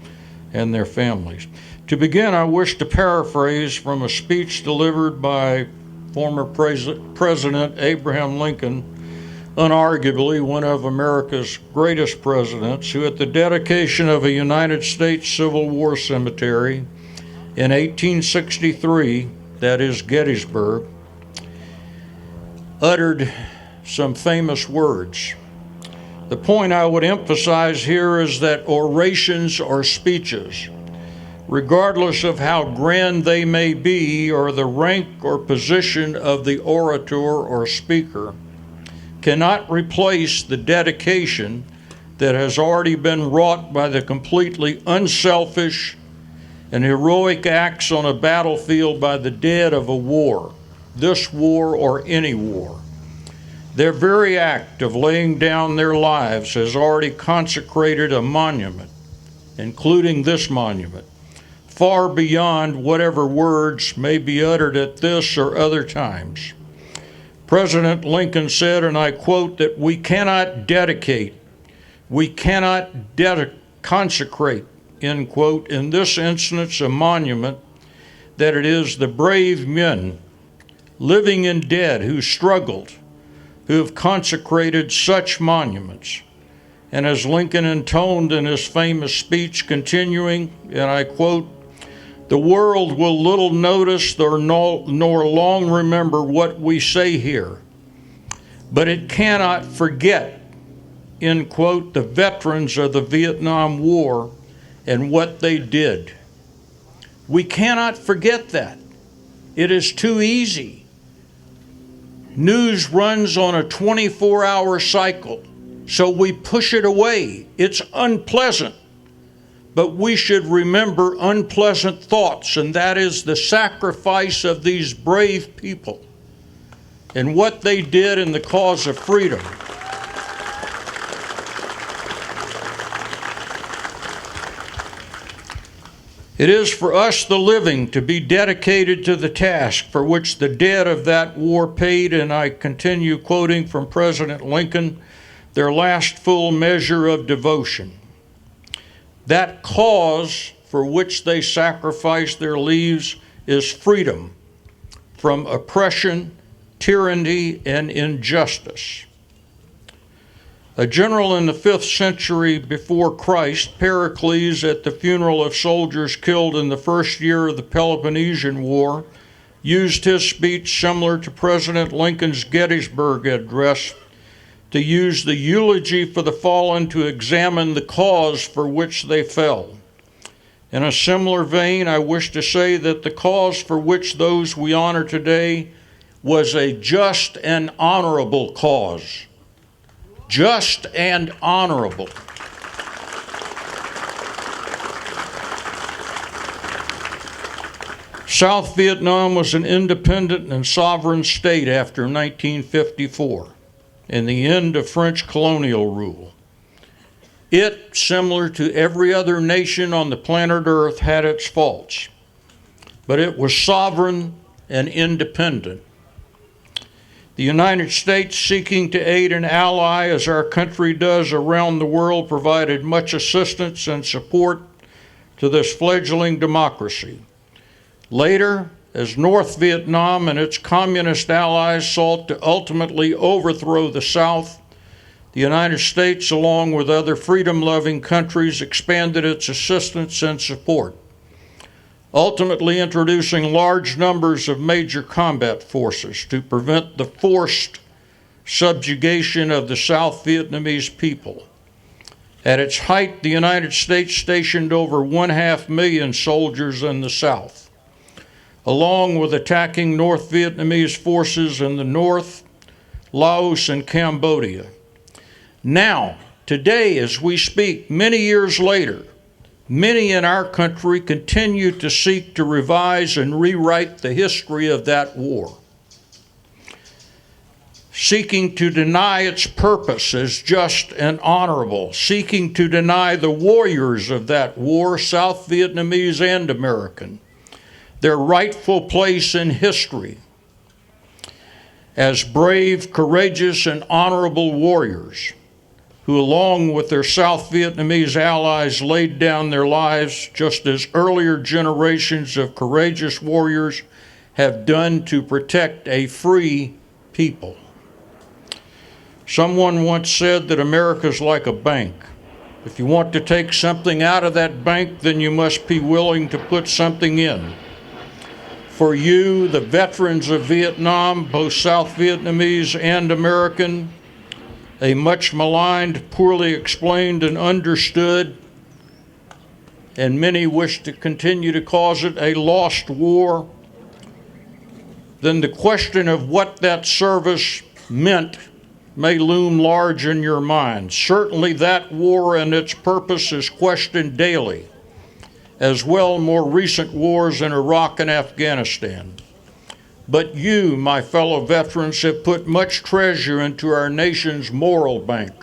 and their families. To begin, I wish to paraphrase from a speech delivered by former President Abraham Lincoln, unarguably one of America's greatest presidents, who at the dedication of a United States Civil War cemetery in 1863, that is Gettysburg, uttered some famous words. The point I would emphasize here is that orations or speeches, regardless of how grand they may be or the rank or position of the orator or speaker, cannot replace the dedication that has already been wrought by the completely unselfish and heroic acts on a battlefield by the dead of a war, this war or any war. Their very act of laying down their lives has already consecrated a monument, including this monument, far beyond whatever words may be uttered at this or other times. President Lincoln said, and I quote, that we cannot dedicate We cannot consecrate, end quote, in this instance a monument that it is the brave men, living and dead, who struggled, who have consecrated such monuments. And as Lincoln intoned in his famous speech, continuing, and I quote, "The world will little notice nor long remember what we say here, but it cannot forget," end quote, "the veterans of the Vietnam War and what they did." We cannot forget that. It is too easy. News runs on a 24-hour cycle, so we push it away. It's unpleasant, but we should remember unpleasant thoughts, and that is the sacrifice of these brave people and what they did in the cause of freedom. It is for us, the living, to be dedicated to the task for which the dead of that war paid, and I continue quoting from President Lincoln, their last full measure of devotion. That cause for which they sacrificed their lives is freedom from oppression, tyranny, and injustice. A general in the 5th century before Christ, Pericles, at the funeral of soldiers killed in the first year of the Peloponnesian War, used his speech similar to President Lincoln's Gettysburg Address to use the eulogy for the fallen to examine the cause for which they fell. In a similar vein, I wish to say that the cause for which those we honor today was a just and honorable cause. Just and honorable. South Vietnam was an independent and sovereign state after 1954 and the end of French colonial rule. It, similar to every other nation on the planet Earth, had its faults, but it was sovereign and independent. The United States, seeking to aid an ally as our country does around the world, provided much assistance and support to this fledgling democracy. Later, as North Vietnam and its communist allies sought to ultimately overthrow the South, the United States, along with other freedom-loving countries, expanded its assistance and support, ultimately introducing large numbers of major combat forces to prevent the forced subjugation of the South Vietnamese people. At its height, the United States stationed over 1/2 million soldiers in the South, along with attacking North Vietnamese forces in the north, Laos, and Cambodia. Now, today, as we speak, many years later, many in our country continue to seek to revise and rewrite the history of that war, seeking to deny its purpose as just and honorable, seeking to deny the warriors of that war, South Vietnamese and American, their rightful place in history as brave, courageous, and honorable warriors who, along with their South Vietnamese allies, laid down their lives just as earlier generations of courageous warriors have done to protect a free people. Someone once said that America's like a bank. If you want to take something out of that bank, then you must be willing to put something in. For you, the veterans of Vietnam, both South Vietnamese and American, a much maligned, poorly explained and understood, and many wish to continue to cause it a lost war, then the question of what that service meant may loom large in your mind. Certainly that war and its purpose is questioned daily, as well more recent wars in Iraq and Afghanistan. But you, my fellow veterans, have put much treasure into our nation's moral bank.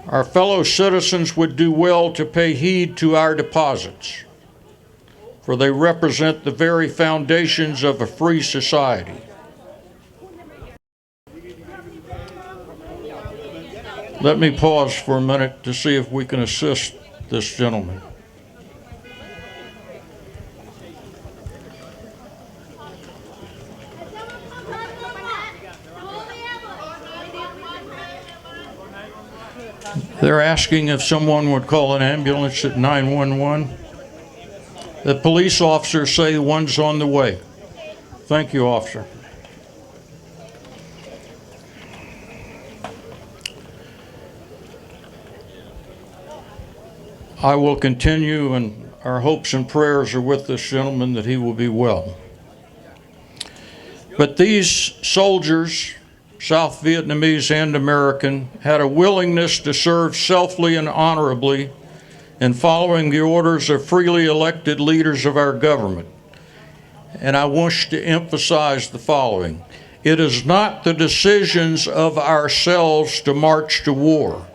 Our fellow citizens would do well to pay heed to our deposits, for they represent the very foundations of a free society. Let me pause for a minute to see if we can assist this gentleman. They're asking if someone would call an ambulance at 911. The police officers say one's on the way. Thank you, officer. I will continue, and our hopes and prayers are with this gentleman that he will be well. But these soldiers, South Vietnamese and American, had a willingness to serve selflessly and honorably in following the orders of freely elected leaders of our government. And I wish to emphasize the following. It is not the decisions of ourselves to march to war.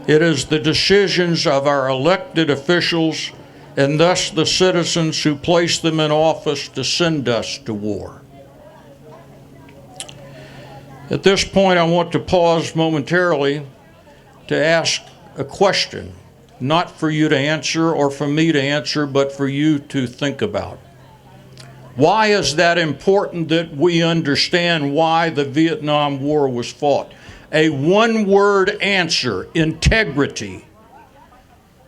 It is the decisions of our elected officials and thus the citizens who place them in office to send us to war. At this point, I want to pause momentarily to ask a question, not for you to answer or for me to answer, but for you to think about. Why is that important that we understand why the Vietnam War was fought? A one-word answer: integrity.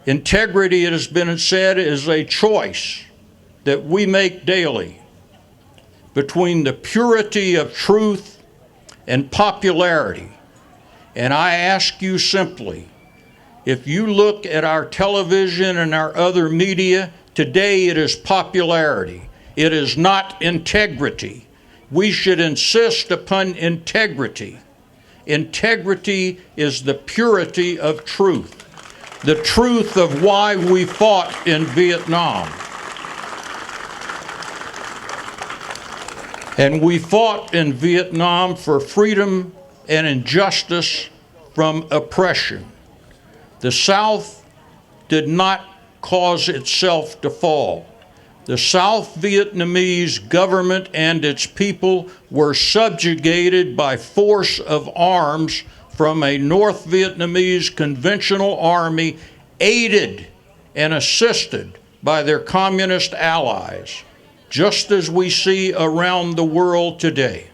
Integrity, it has been said, is a choice that we make daily between the purity of truth and popularity. And I ask you simply, if you look at our television and our other media, today it is popularity. It is not integrity. We should insist upon integrity. Integrity is the purity of truth, the truth of why we fought in Vietnam. And we fought in Vietnam for freedom and injustice from oppression. The South did not cause itself to fall. The South Vietnamese government and its people were subjugated by force of arms from a North Vietnamese conventional army, aided and assisted by their communist allies, just as we see around the world today.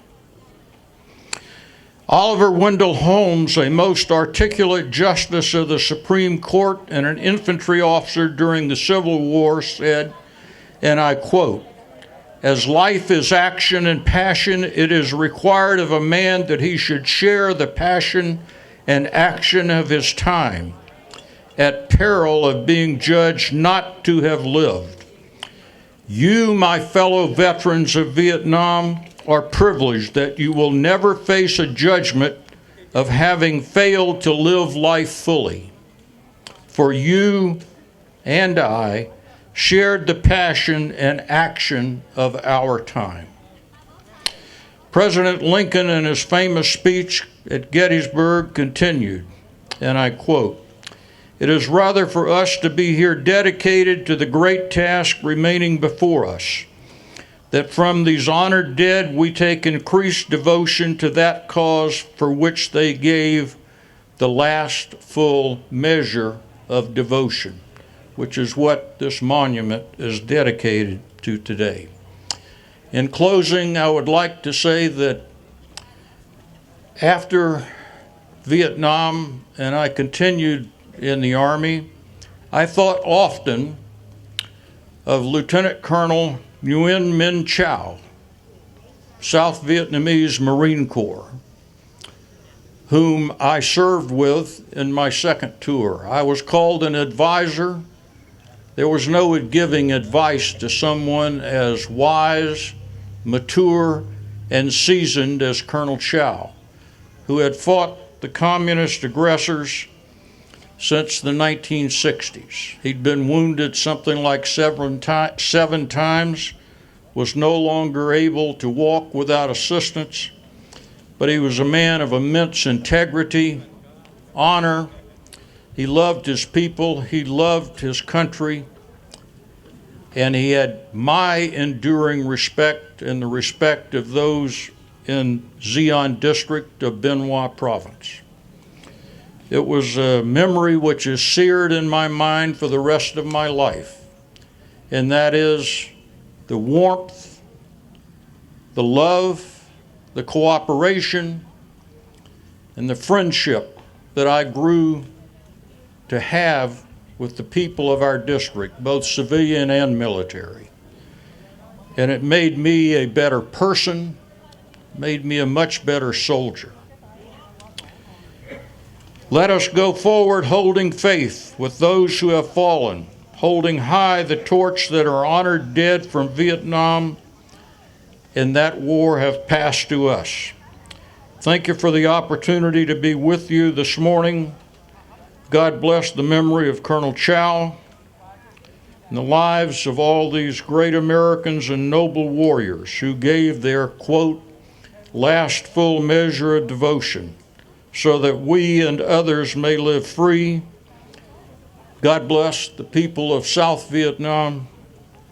Oliver Wendell Holmes, a most articulate justice of the Supreme Court and an infantry officer during the Civil War, said, and I quote, "As life is action and passion, it is required of a man that he should share the passion and action of his time, at peril of being judged not to have lived. You, my fellow veterans of Vietnam, are privileged that you will never face a judgment of having failed to live life fully. For you and I shared the passion and action of our time." President Lincoln, in his famous speech at Gettysburg, continued, and I quote, "It is rather for us to be here dedicated to the great task remaining before us, that from these honored dead we take increased devotion to that cause for which they gave the last full measure of devotion," which is what this monument is dedicated to today. In closing, I would like to say that after Vietnam and I continued in the Army, I thought often of Lieutenant Colonel Nguyen Minh Chau, South Vietnamese Marine Corps, whom I served with in my second tour. I was called an advisor. There was no giving advice to someone as wise, mature, and seasoned as Colonel Chau, who had fought the communist aggressors since the 1960s. He'd been wounded something like seven times, was no longer able to walk without assistance, but he was a man of immense integrity, honor. He loved his people, he loved his country, and he had my enduring respect and the respect of those in Xi'an district of Bien Hoa province. It was a memory which is seared in my mind for the rest of my life, and that is the warmth, the love, the cooperation, and the friendship that I grew to have with the people of our district, both civilian and military. And it made me a better person, made me a much better soldier. Let us go forward holding faith with those who have fallen, holding high the torch that our honored dead from Vietnam in that war have passed to us. Thank you for the opportunity to be with you this morning. God bless the memory of Colonel Chow and the lives of all these great Americans and noble warriors who gave their, quote, last full measure of devotion so that we and others may live free. God bless the people of South Vietnam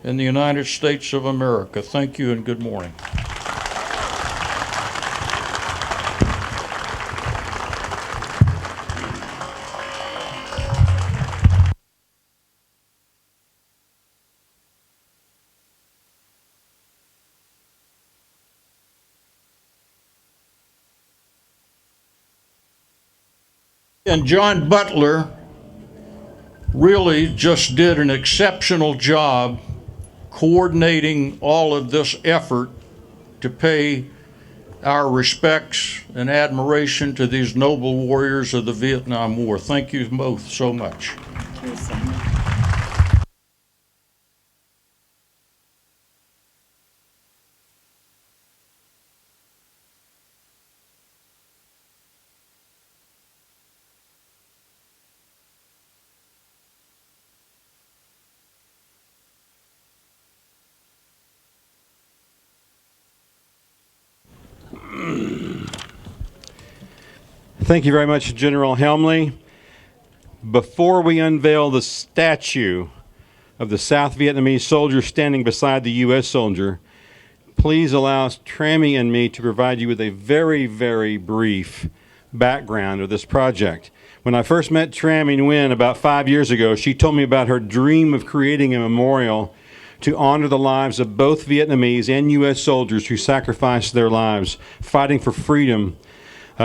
and the United States of America. Thank you and good morning. And John Butler really just did an exceptional job coordinating all of this effort to pay our respects and admiration to these noble warriors of the Vietnam War. Thank you both so much. Thank you so much. Thank you very much, General Helmley. Before we unveil the statue of the South Vietnamese soldier standing beside the U.S. soldier, please allow Trammy and me to provide you with a very, very brief background of this project. When I first met Trammy Nguyen about 5 years ago, she told me about her dream of creating a memorial to honor the lives of both Vietnamese and U.S. soldiers who sacrificed their lives fighting for freedom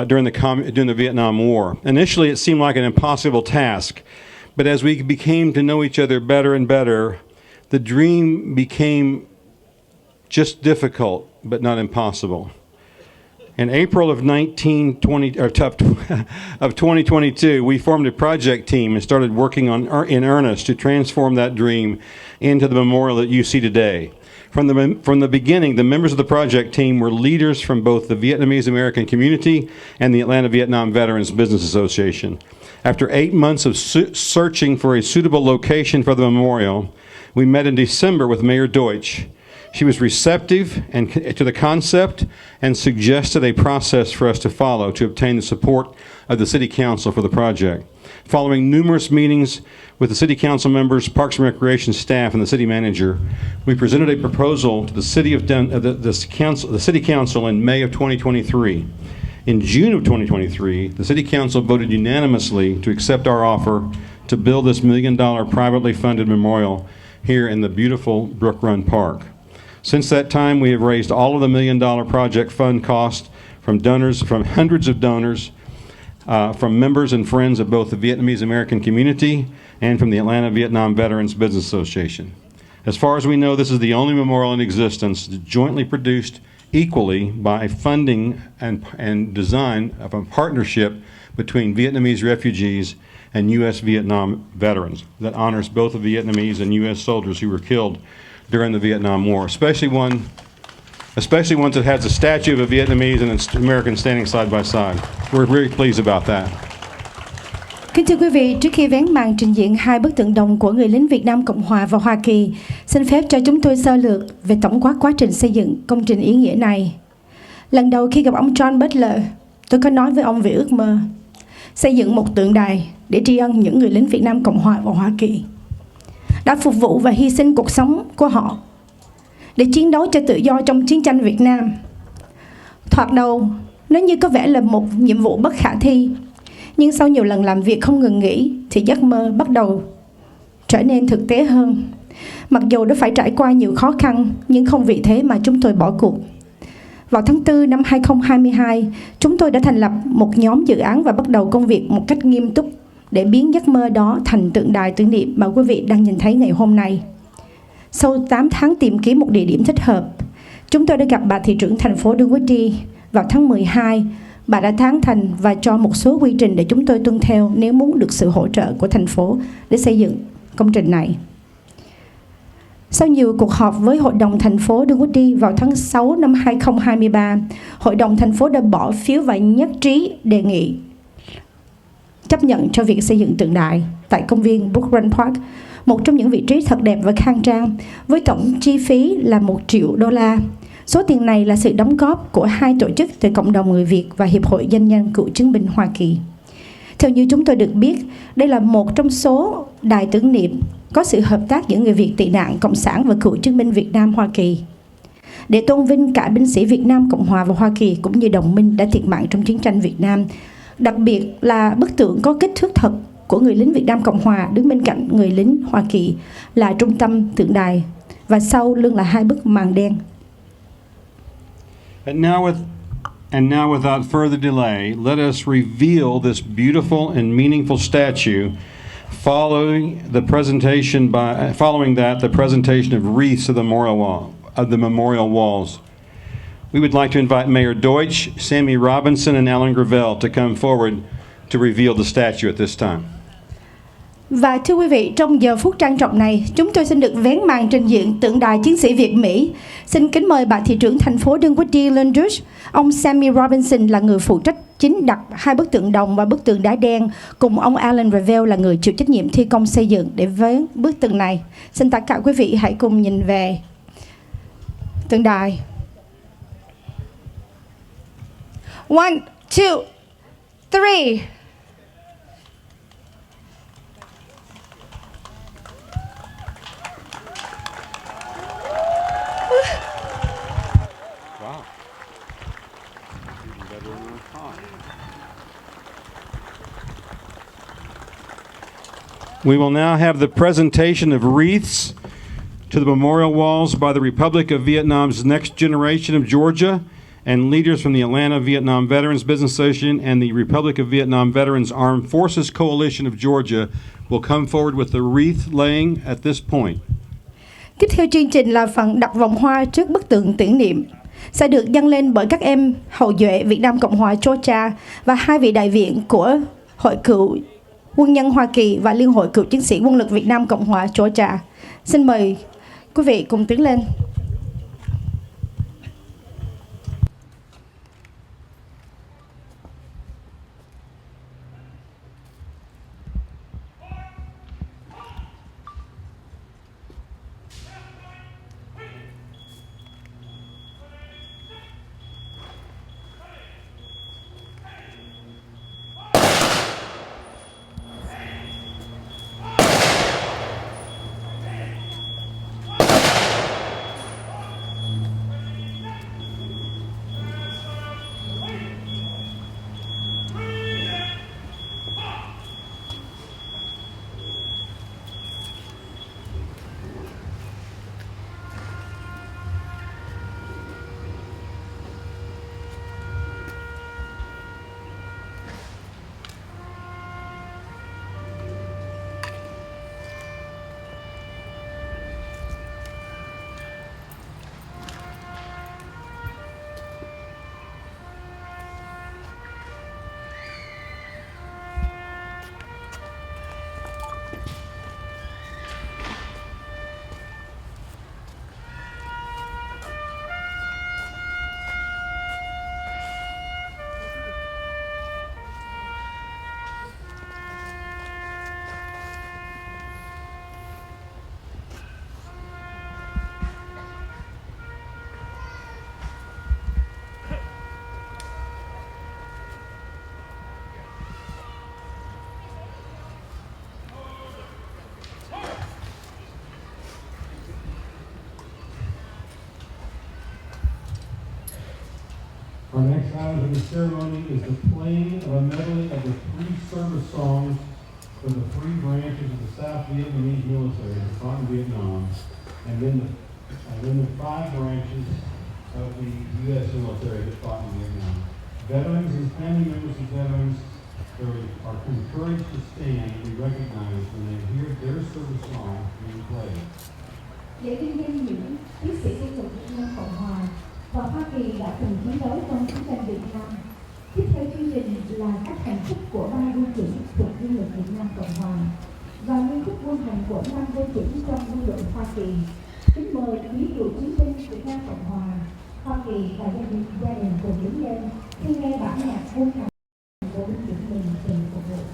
during the Vietnam War. Initially, it seemed like an impossible task, but as we became to know each other better and better, the dream became just difficult, but not impossible. In April of 2022, we formed a project team and started working in earnest to transform that dream into the memorial that you see today. From the beginning, the members of the project team were leaders from both the Vietnamese American community and the Atlanta Vietnam Veterans Business Association. After 8 months of searching for a suitable location for the memorial, we met in December with Mayor Deutsch. She was receptive to the concept and suggested a process for us to follow to obtain the support of the City Council for the project. Following numerous meetings with the City Council members, Parks and Recreation staff, and the City Manager, we presented a proposal to the City Council in May of 2023. In June of 2023, the City Council voted unanimously to accept our offer to build this $1 million privately funded memorial here in the beautiful Brook Run Park. Since that time, we have raised all of the $1 million project fund cost from donors, from hundreds of donors, from members and friends of both the Vietnamese American community and from the Atlanta Vietnam Veterans Business Association. As far as we know, this is the only memorial in existence jointly produced equally by funding and design of a partnership between Vietnamese refugees and U.S. Vietnam veterans that honors both the Vietnamese and U.S. soldiers who were killed during the Vietnam War, especially one that has a statue of a Vietnamese and an American standing side by side. We're very pleased about that. Kính thưa quý vị, trước khi vén màn trình diễn hai bức tượng đồng của người lính Việt Nam Cộng Hòa và Hoa Kỳ, xin phép cho chúng tôi sơ lược về tổng quát quá trình xây dựng công trình ý nghĩa này. Lần đầu khi gặp ông John Butler, tôi có nói với ông về ước mơ xây dựng một tượng đài để tri ân những người lính Việt Nam Cộng Hòa và Hoa Kỳ đã phục vụ và hy sinh cuộc sống của họ để chiến đấu cho tự do trong chiến tranh Việt Nam. Thoạt đầu, nó như có vẻ là một nhiệm vụ bất khả thi, Nhưng sau nhiều lần làm việc không ngừng nghỉ thì giấc mơ bắt đầu trở nên thực tế hơn. Mặc dù đã phải trải qua nhiều khó khăn, nhưng không vì thế mà chúng tôi bỏ cuộc. Vào tháng 4 năm 2022, chúng tôi đã thành lập một nhóm dự án và bắt đầu công việc một cách nghiêm túc để biến giấc mơ đó thành tượng đài tưởng niệm mà quý vị đang nhìn thấy ngày hôm nay. Sau 8 tháng tìm kiếm một địa điểm thích hợp, chúng tôi đã gặp bà thị trưởng thành phố Dunwoody. Vào tháng 12, bà đã tán thành và cho một số quy trình để chúng tôi tuân theo nếu muốn được sự hỗ trợ của thành phố để xây dựng công trình này. Sau nhiều cuộc họp với Hội đồng thành phố Dunwoody vào tháng 6 năm 2023, Hội đồng thành phố đã bỏ phiếu và nhất trí đề nghị chấp nhận cho việc xây dựng tượng đài tại công viên Brook Park, một trong những vị trí thật đẹp và khang trang, với tổng chi phí là $1 triệu. Số tiền này là sự đóng góp của 2 tổ chức từ cộng đồng người Việt và Hiệp hội Doanh nhân Cựu chiến binh Hoa Kỳ. Theo như chúng tôi được biết, đây là một trong số đài tưởng niệm có sự hợp tác giữa người Việt tị nạn Cộng sản và cựu chiến binh Việt Nam Hoa Kỳ, để tôn vinh cả binh sĩ Việt Nam Cộng Hòa và Hoa Kỳ cũng như đồng minh đã thiệt mạng trong chiến tranh Việt Nam. Đặc biệt là bức tượng có kích thước thật của người lính Việt Nam Cộng Hòa đứng bên cạnh người lính Hoa Kỳ là trung tâm tượng đài, và sau lưng là 2 bức màn đen. And now, without further delay, let us reveal this beautiful and meaningful statue. Following that, the presentation of wreaths of the memorial walls. We would like to invite Mayor Deutsch, Sammy Robinson, and Alan Gravel to come forward to reveal the statue at this time. Và thưa quý vị, trong giờ phút trang trọng này, chúng tôi xin được vén màn trình diện tượng đài chiến sĩ Việt Mỹ. Xin kính mời bà thị trưởng thành phố Dunwoody Lundrich, ông Sammy Robinson là người phụ trách chính đặt 2 bức tượng đồng và bức tượng đá đen, cùng ông Alan Gravel là người chịu trách nhiệm thi công xây dựng để vén bức tượng này. Xin tất cả quý vị hãy cùng nhìn về tượng đài. 1, 2, 3. We will now have the presentation of wreaths to the memorial walls by the Republic of Vietnam's Next Generation of Georgia and leaders from the Atlanta Vietnam Veterans Business Association and the Republic of Vietnam Veterans Armed Forces Coalition of Georgia will come forward with the wreath laying at this point. Tiếp theo chương trình là phần đặt vòng hoa trước bức tượng tưởng niệm, sẽ được dâng lên bởi các em hậu duệ Việt Nam Cộng hòa Georgia và 2 vị đại diện của Hội Cựu Quân nhân Hoa Kỳ và Liên hội Cựu chiến sĩ Quân lực Việt Nam Cộng hòa Georgia. Xin mời quý vị cùng tiến lên. pattern of the ceremony is the playing of a medley of the three service songs for the three branches of the South Vietnamese military that fought in Vietnam, and then the five branches of the U.S. military that fought in Vietnam. Veterans and family members of veterans are encouraged to stand and be recognized when they hear their service song being played. Lễ vinh danh những chiến sĩ quân đội Việt Nam Cộng Hòa và Hoa Kỳ đã từng chiến đấu trong chiến tranh Việt Nam. Tiếp theo chương trình là các hành khúc của ba quân chủng thuộc quân lực Việt Nam Cộng Hòa và liên khúc quân hành của 5 quân chủng trong quân đội Hoa Kỳ. Kính mời quý cựu chiến binh Việt Nam Cộng Hòa, Hoa Kỳ và gia đình cùng đứng lên khi nghe bản nhạc quân hành của binh chủng mình từng phục vụ.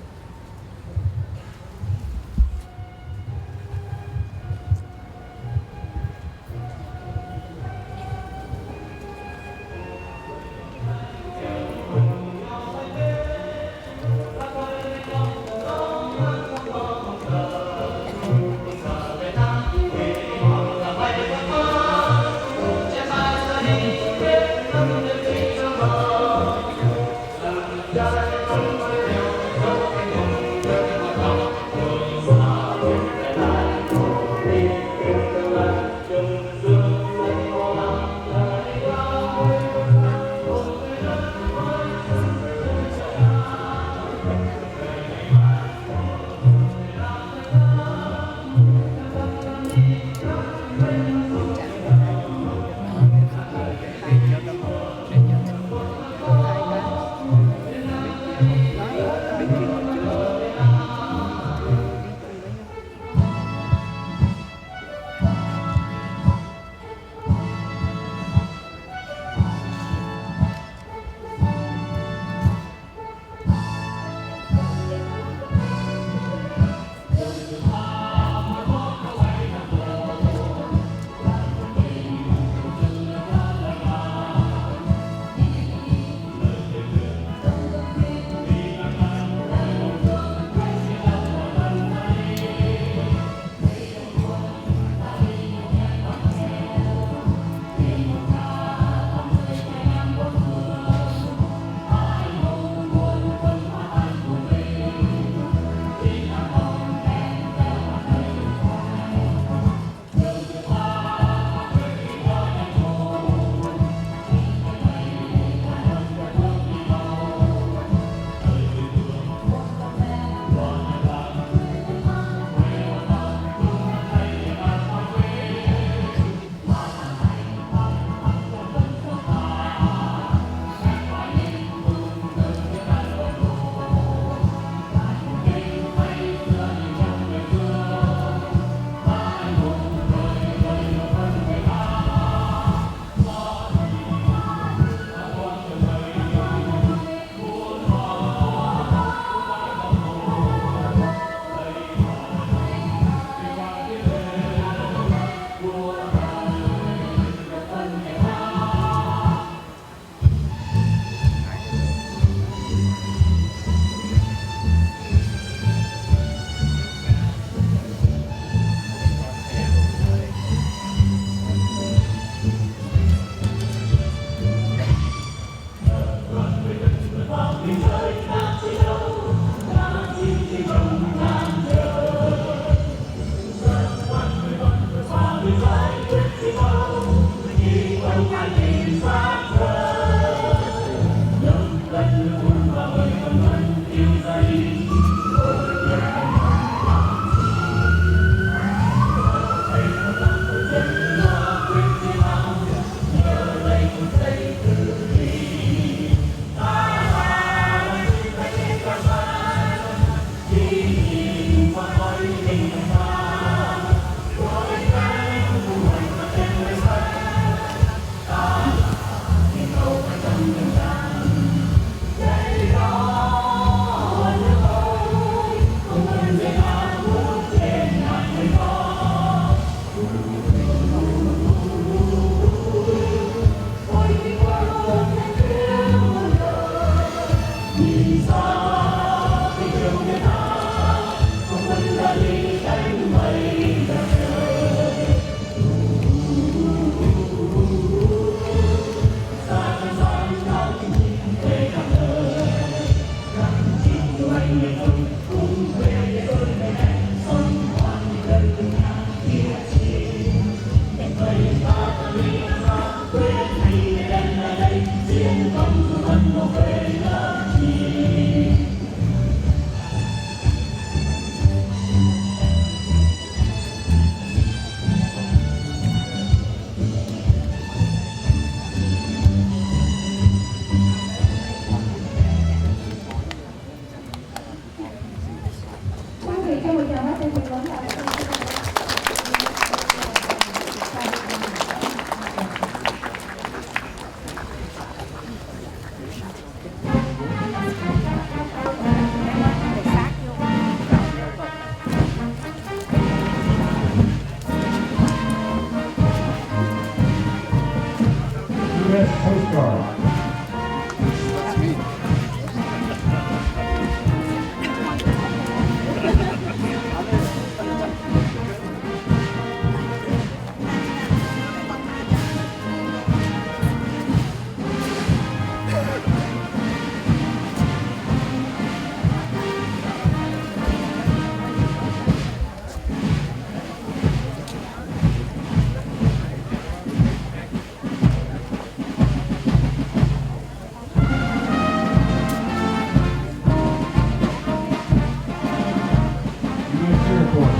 forward.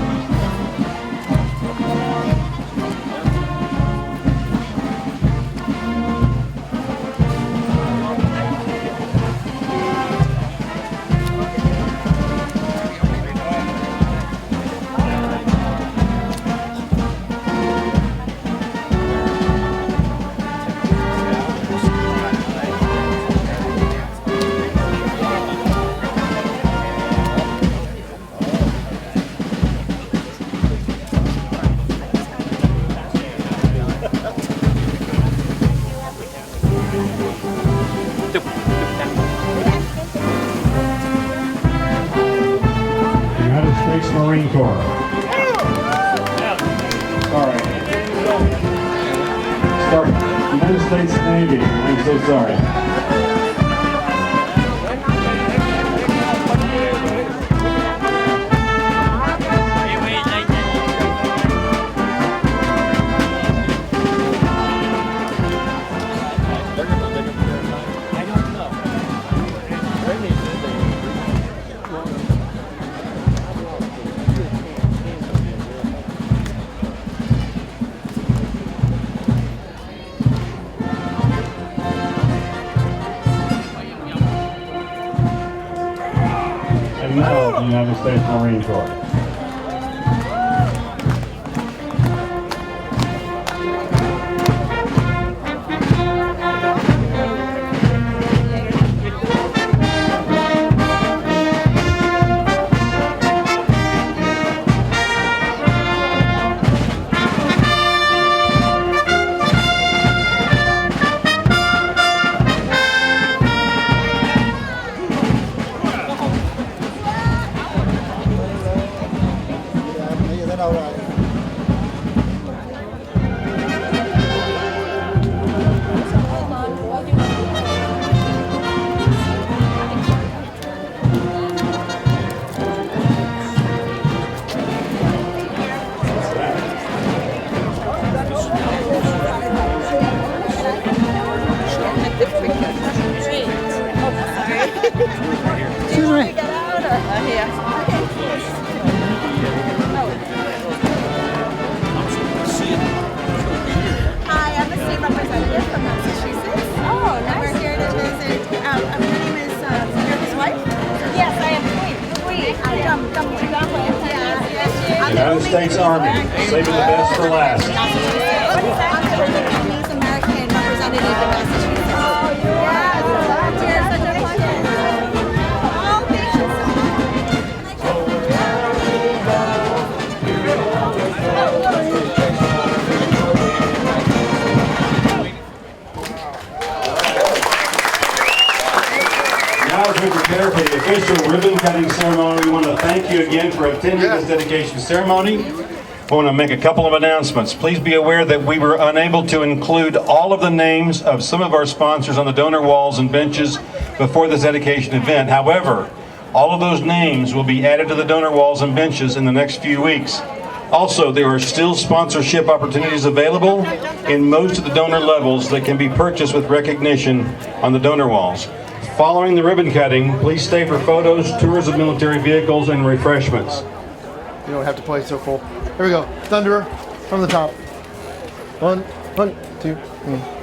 United States Marine Corps. Sorry. Sorry. United States Navy. I'm so sorry. And now the United States Marine Corps. Hi, I'm the state representative from Massachusetts. Oh, nice. We're here to visit. My name is, you're his wife? Yes, I am Queen. United States Army, saving the best for last. I'm the Vietnamese American representative in Massachusetts. Oh, yes. You're such a pleasure. Oh, thank you so Now, as we prepare for the official ribbon cutting ceremony, we want to thank you again for attending this dedication ceremony. I want to make a couple of announcements. Please be aware that we were unable to include all of the names of some of our sponsors on the donor walls and benches before this dedication event. However, all of those names will be added to the donor walls and benches in the next few weeks. Also, there are still sponsorship opportunities available in most of the donor levels that can be purchased with recognition on the donor walls. Following the ribbon cutting, please stay for photos, tours of military vehicles, and refreshments. You don't have to play so full. Here we go. Thunderer from the top. One, two, three.